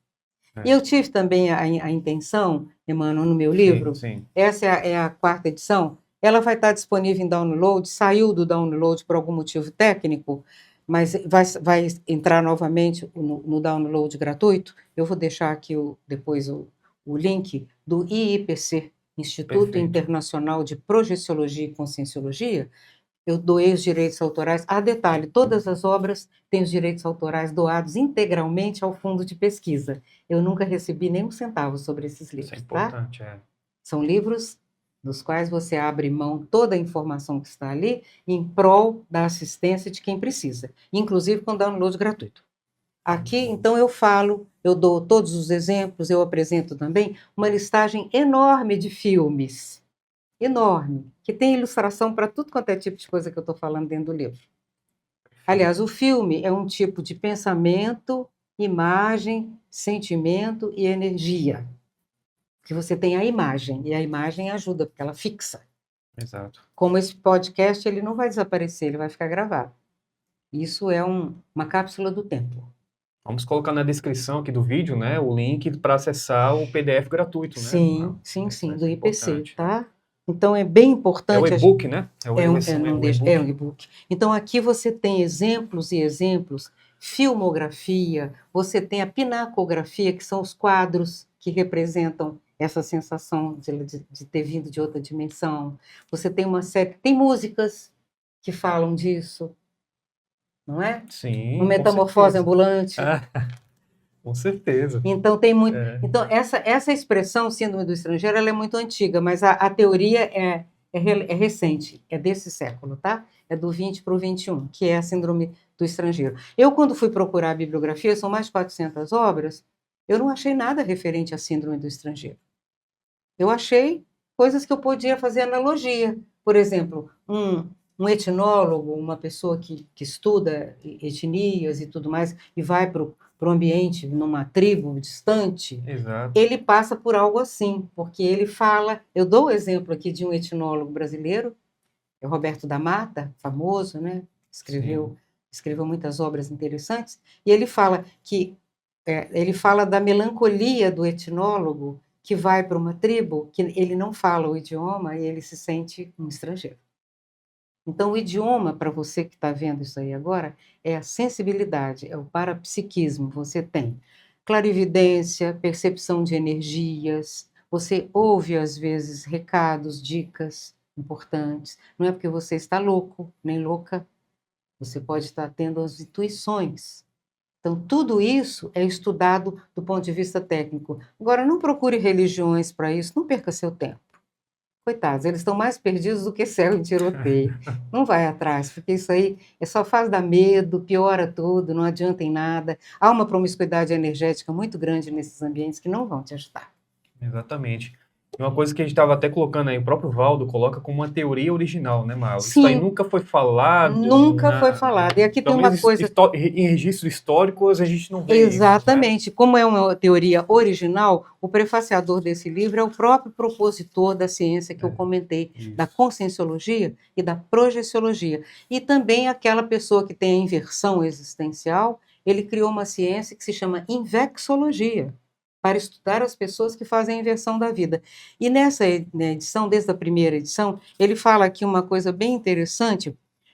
E eu tive também a intenção, Emmanuel, no meu livro, sim. Essa é a 4ª edição, ela vai estar disponível em download, saiu do download por algum motivo técnico, mas vai entrar novamente no download gratuito. Eu vou deixar aqui depois o link do IIPC, Instituto Perfeito. Internacional de Projeciologia e Conscienciologia. Eu doei os direitos autorais. Detalhe, todas as obras têm os direitos autorais doados integralmente ao fundo de pesquisa. Eu nunca recebi nem um centavo sobre esses livros. Isso é importante, tá? São livros dos quais você abre mão toda a informação que está ali em prol da assistência de quem precisa, inclusive com download gratuito. Aqui, então, eu dou todos os exemplos, eu apresento também uma listagem enorme de filmes, enorme, que tem ilustração para tudo quanto é tipo de coisa que eu estou falando dentro do livro. Aliás, o filme é um tipo de pensamento, imagem, sentimento e energia. Que você tem a imagem, e a imagem ajuda, porque ela fixa. Exato. Como esse podcast, ele não vai desaparecer, ele vai ficar gravado. Isso é uma cápsula do tempo. Vamos colocar na descrição aqui do vídeo, né, o link para acessar o PDF gratuito, né? Sim, do IPC, tá? Então, é bem importante... É o e-book, né? É um e-book. Então, aqui você tem exemplos e exemplos, filmografia, você tem a pinacografia, que são os quadros que representam essa sensação de ter vindo de outra dimensão. Você tem uma série... Tem músicas que falam disso, não é? Sim, No Metamorfose com Ambulante. Com certeza. Então, tem muito... Então, essa expressão, síndrome do estrangeiro, ela é muito antiga, mas a teoria é recente, é desse século, tá? É do 20 para o 21, que é a síndrome do estrangeiro. Eu, quando fui procurar a bibliografia, são mais de 400 obras, eu não achei nada referente à síndrome do estrangeiro. Eu achei coisas que eu podia fazer analogia. Por exemplo, um etnólogo, uma pessoa que estuda etnias e tudo mais, e vai para o ambiente, numa tribo distante, Exato. ele passa por algo assim, porque ele fala... Eu dou o exemplo aqui de um etnólogo brasileiro, é o Roberto da Mata, famoso, né? escreveu muitas obras interessantes, e ele fala da melancolia do etnólogo que vai para uma tribo que ele não fala o idioma e ele se sente um estrangeiro. Então, o idioma, para você que está vendo isso aí agora, é a sensibilidade, é o parapsiquismo. Você tem clarividência, percepção de energias, você ouve, às vezes, recados, dicas importantes. Não é porque você está louco, nem louca, você pode estar tendo as intuições. Então, tudo isso é estudado do ponto de vista técnico. Agora, não procure religiões para isso, não perca seu tempo. Coitados, eles estão mais perdidos do que céu em tiroteio. Não vai atrás, porque isso aí só faz dar medo, piora tudo, não adianta em nada. Há uma promiscuidade energética muito grande nesses ambientes que não vão te ajudar. Exatamente. E uma coisa que a gente estava até colocando aí, o próprio Valdo coloca como uma teoria original, né, Mauro? Isso aí Sim, nunca foi falado. nunca foi falado. E aqui tem Pelo uma menos coisa. em registros históricos a gente não vê isso, né? Exatamente. Como é uma teoria original, o prefaciador desse livro é o próprio propositor da ciência que eu comentei, da conscienciologia e da projeciologia. E também aquela pessoa que tem a inversão existencial, ele criou uma ciência que se chama invexologia, para estudar as pessoas que fazem a inversão da vida. E nessa edição, desde a primeira edição, ele fala aqui uma coisa bem interessante.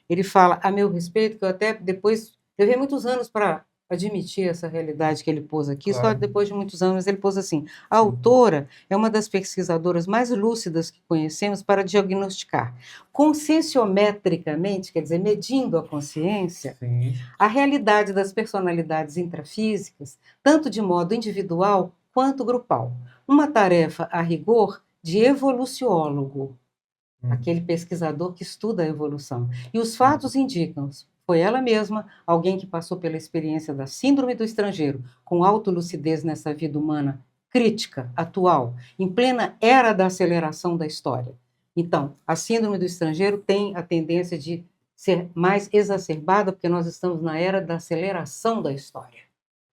Ele fala, a meu respeito, que eu até depois levei muitos anos para admitir essa realidade que ele pôs aqui, Claro. só depois de muitos anos ele pôs assim, a autora é uma das pesquisadoras mais lúcidas que conhecemos para diagnosticar, conscienciometricamente, quer dizer, medindo a consciência, Sim. a realidade das personalidades intrafísicas, tanto de modo individual quanto grupal. Uma tarefa, a rigor, de evoluciólogo, aquele pesquisador que estuda a evolução. E os fatos indicam, foi ela mesma, alguém que passou pela experiência da síndrome do estrangeiro, com autolucidez nessa vida humana crítica, atual, em plena era da aceleração da história. Então, a síndrome do estrangeiro tem a tendência de ser mais exacerbada, porque nós estamos na era da aceleração da história.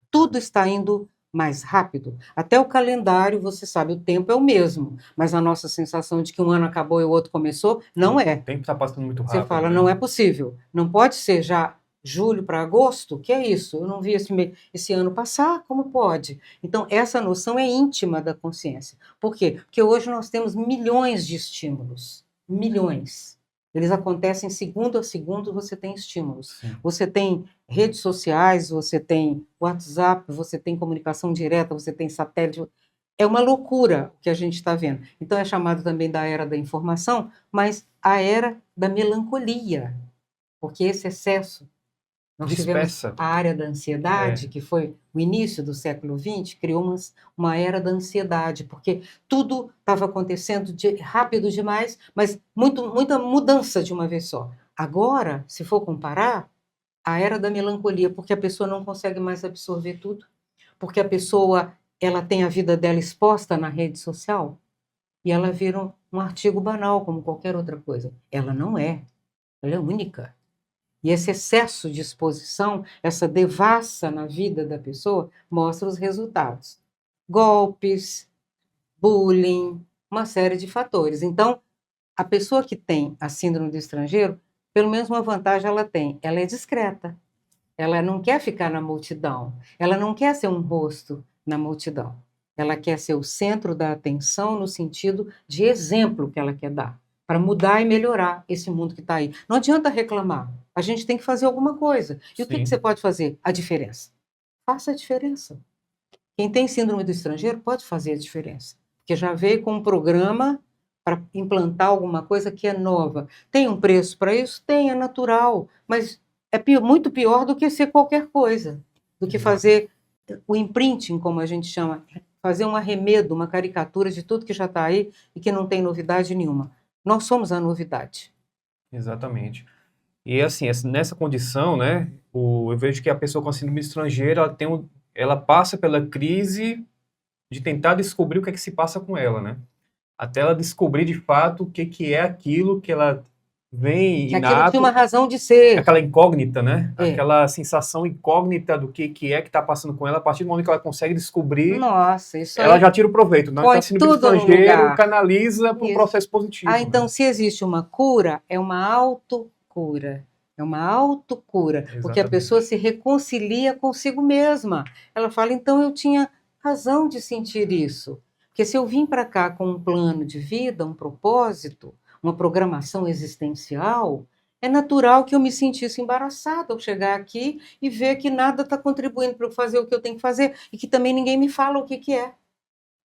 Tudo está indo mais rápido. Até o calendário, você sabe, o tempo é o mesmo, mas a nossa sensação de que um ano acabou e o outro começou, não é. O tempo está passando muito rápido. Você fala, né? não é possível. Não pode ser já julho para agosto? Que é isso? Eu não vi esse ano passar, como pode? Então, essa noção é íntima da consciência. Por quê? Porque hoje nós temos milhões de estímulos. Milhões. Eles acontecem segundo a segundo, você tem estímulos. Sim. Você tem redes sociais, você tem WhatsApp, você tem comunicação direta, você tem satélite. É uma loucura o que a gente está vendo. Então, é chamado também da era da informação, mas a era da melancolia, porque esse excesso. Nós Dispersa. tivemos a área da ansiedade, que foi o início do século XX, criou uma era da ansiedade, porque tudo estava acontecendo rápido demais, mas muita mudança de uma vez só. Agora, se for comparar, a era da melancolia, porque a pessoa não consegue mais absorver tudo, porque a pessoa ela tem a vida dela exposta na rede social e ela vira um artigo banal, como qualquer outra coisa. Ela não é, ela é única. E esse excesso de exposição, essa devassa na vida da pessoa, mostra os resultados. Golpes, bullying, uma série de fatores. Então, a pessoa que tem a síndrome do estrangeiro, pelo menos uma vantagem ela tem, ela é discreta. Ela não quer ficar na multidão, ela não quer ser um rosto na multidão. Ela quer ser o centro da atenção no sentido de exemplo que ela quer dar, para mudar e melhorar esse mundo que está aí. Não adianta reclamar, a gente tem que fazer alguma coisa. E o que você pode fazer? A diferença. Faça a diferença. Quem tem síndrome do estrangeiro pode fazer a diferença, porque já veio com um programa para implantar alguma coisa que é nova. Tem um preço para isso? Tem, é natural, mas é muito pior do que ser qualquer coisa, do que fazer o imprinting, como a gente chama, fazer um arremedo, uma caricatura de tudo que já está aí e que não tem novidade nenhuma. Nós somos a novidade. Exatamente. E assim, nessa condição, né, eu vejo que a pessoa com a síndrome estrangeira, ela passa pela crise de tentar descobrir o que é que se passa com ela, né? Até ela descobrir de fato o que é aquilo que ela vem Que aquilo inato, tinha uma razão de ser. aquela incógnita, né? É. Aquela sensação incógnita do que é que está passando com ela, a partir do momento que ela consegue descobrir, Nossa, isso ela aí já tira o proveito, né? põe Então, síndrome do tudo no estrangeiro lugar. canaliza para um Isso. processo positivo. Então, né? se existe uma cura, é uma autocura. É uma autocura, porque a Exatamente. pessoa se reconcilia consigo mesma. Ela fala, então eu tinha razão de sentir isso. Porque se eu vim para cá com um plano de vida, um propósito, uma programação existencial, é natural que eu me sentisse embaraçada ao chegar aqui e ver que nada está contribuindo para eu fazer o que eu tenho que fazer e que também ninguém me fala o que que é.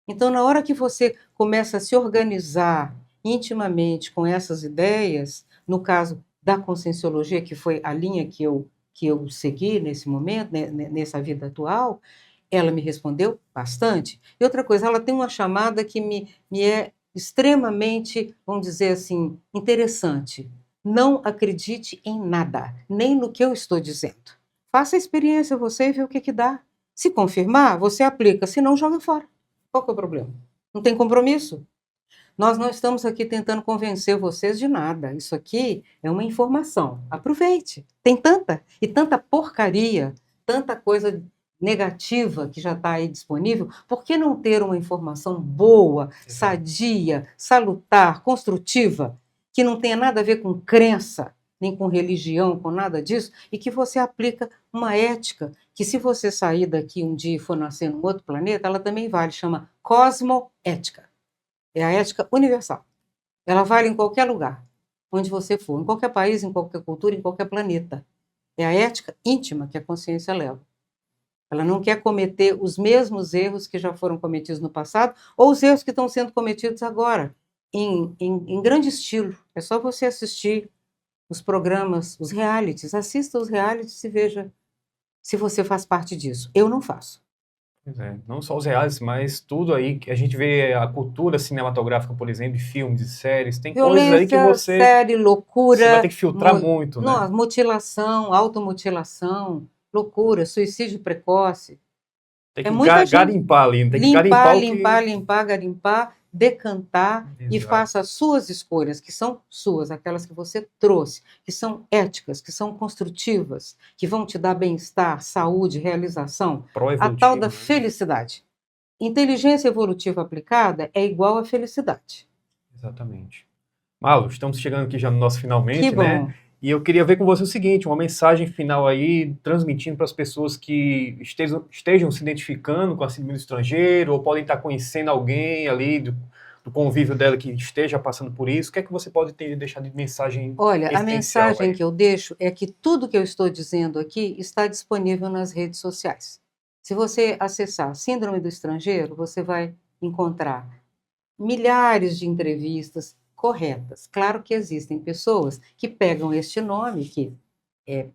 Então, na hora que você começa a se organizar intimamente com essas ideias, no caso da conscienciologia, que foi a linha que eu segui nesse momento, nessa vida atual, ela me respondeu bastante. E outra coisa, ela tem uma chamada que me é extremamente, vamos dizer assim, interessante. Não acredite em nada, nem no que eu estou dizendo. Faça a experiência você e vê o que que dá. Se confirmar, você aplica, se não, joga fora. Qual que é o problema? Não tem compromisso? Nós não estamos aqui tentando convencer vocês de nada. Isso aqui é uma informação. Aproveite. Tem tanta e tanta porcaria, tanta coisa negativa que já está aí disponível. Por que não ter uma informação boa, sadia, salutar, construtiva, que não tenha nada a ver com crença, nem com religião, com nada disso, e que você aplica uma ética que, se você sair daqui um dia e for nascer num outro planeta, ela também vale, chama cosmoética. É a ética universal. Ela vale em qualquer lugar, onde você for, em qualquer país, em qualquer cultura, em qualquer planeta. É a ética íntima que a consciência leva. Ela não quer cometer os mesmos erros que já foram cometidos no passado ou os erros que estão sendo cometidos agora, em grande estilo. É só você assistir os programas, os realities. Assista os realities e veja se você faz parte disso. Eu não faço. Pois é, não só os reais, mas tudo aí que a gente vê a cultura cinematográfica, por exemplo, de filmes e séries, tem coisas aí que Violência, série, você vai ter loucura, que filtrar muito, né? mutilação, automutilação, loucura, suicídio precoce. Tem É que muita gente. garimpar ali, tem que Limpar, garimpar o que. limpar, limpar, garimpar, decantar e Exato. faça as suas escolhas, que são suas, aquelas que você trouxe, que são éticas, que são construtivas, que vão te dar bem-estar, saúde, realização, a tal Pró-evolutivo, da né? felicidade. Inteligência evolutiva aplicada é igual a felicidade. Exatamente. Malu, estamos chegando aqui já no nosso Que finalmente, né? bom. E eu queria ver com você o seguinte, uma mensagem final aí, transmitindo para as pessoas que estejam se identificando com a síndrome do estrangeiro, ou podem estar conhecendo alguém ali do convívio dela que esteja passando por isso. O que é que você pode deixar de mensagem Olha, a essencial mensagem aí? que eu deixo é que tudo que eu estou dizendo aqui está disponível nas redes sociais. Se você acessar Síndrome do Estrangeiro, você vai encontrar milhares de entrevistas corretas. Claro que existem pessoas que pegam este nome, que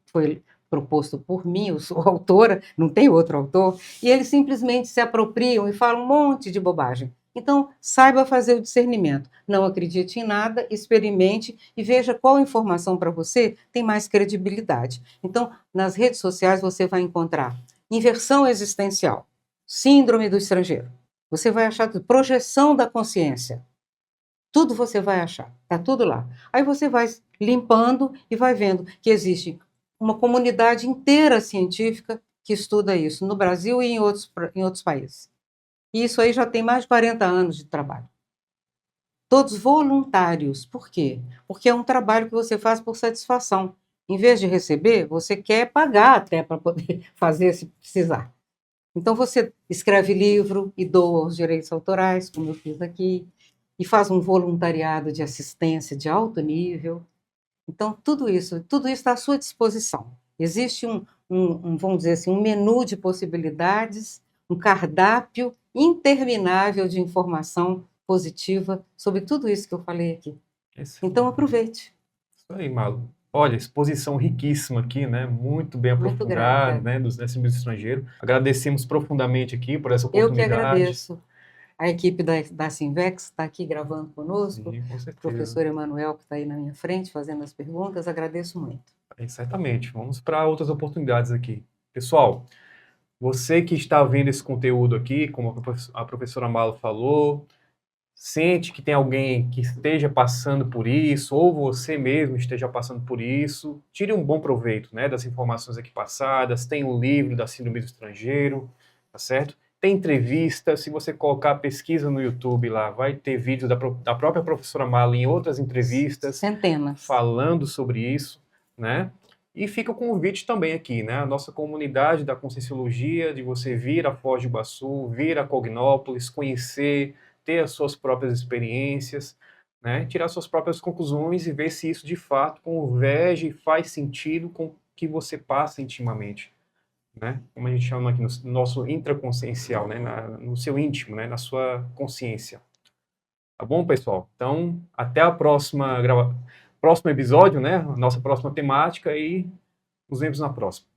foi proposto por mim, eu sou autora, não tem outro autor, e eles simplesmente se apropriam e falam um monte de bobagem. Então, saiba fazer o discernimento. Não acredite em nada, experimente e veja qual informação para você tem mais credibilidade. Então, nas redes sociais você vai encontrar inversão existencial, síndrome do estrangeiro. Você vai achar projeção da consciência. Tudo você vai achar, está tudo lá. Aí você vai limpando e vai vendo que existe uma comunidade inteira científica que estuda isso, no Brasil e em outros países. E isso aí já tem mais de 40 anos de trabalho. Todos voluntários. Por quê? Porque é um trabalho que você faz por satisfação. Em vez de receber, você quer pagar até para poder fazer se precisar. Então você escreve livro e doa os direitos autorais, como eu fiz aqui, e faz um voluntariado de assistência de alto nível. Então, tudo isso está à sua disposição. Existe vamos dizer assim, um menu de possibilidades, um cardápio interminável de informação positiva sobre tudo isso que eu falei aqui. Então, aproveite. Isso aí, Malu. Olha, exposição riquíssima aqui, né? Muito bem Muito aprofundada, grata. né? Desse meio estrangeiro. Agradecemos profundamente aqui por essa Eu que oportunidade. agradeço. A equipe da Sinvex está aqui gravando conosco, Sim, com o certeza. professor Emanuel, que está aí na minha frente, fazendo as perguntas, agradeço muito. Certamente. Vamos para outras oportunidades aqui. Pessoal, você que está vendo esse conteúdo aqui, como a professora Malu falou, sente que tem alguém que esteja passando por isso, ou você mesmo esteja passando por isso, tire um bom proveito, né, das informações aqui passadas. Tem um livro da Síndrome do Estrangeiro, tá certo? Tem entrevista, se você colocar pesquisa no YouTube lá, vai ter vídeos da própria professora Malu em outras entrevistas, Centenas. falando sobre isso, né? E fica o convite também aqui, né? A nossa comunidade da Conscienciologia, de você vir a Foz do Iguaçu, vir a Cognópolis, conhecer, ter as suas próprias experiências, né? Tirar suas próprias conclusões e ver se isso de fato converge e faz sentido com o que você passa intimamente, né? Como a gente chama aqui no nosso intraconsciencial, né? No seu íntimo, né? Na sua consciência. Tá bom, pessoal? Então, até a próximo episódio, né? Nossa próxima temática e nos vemos na próxima.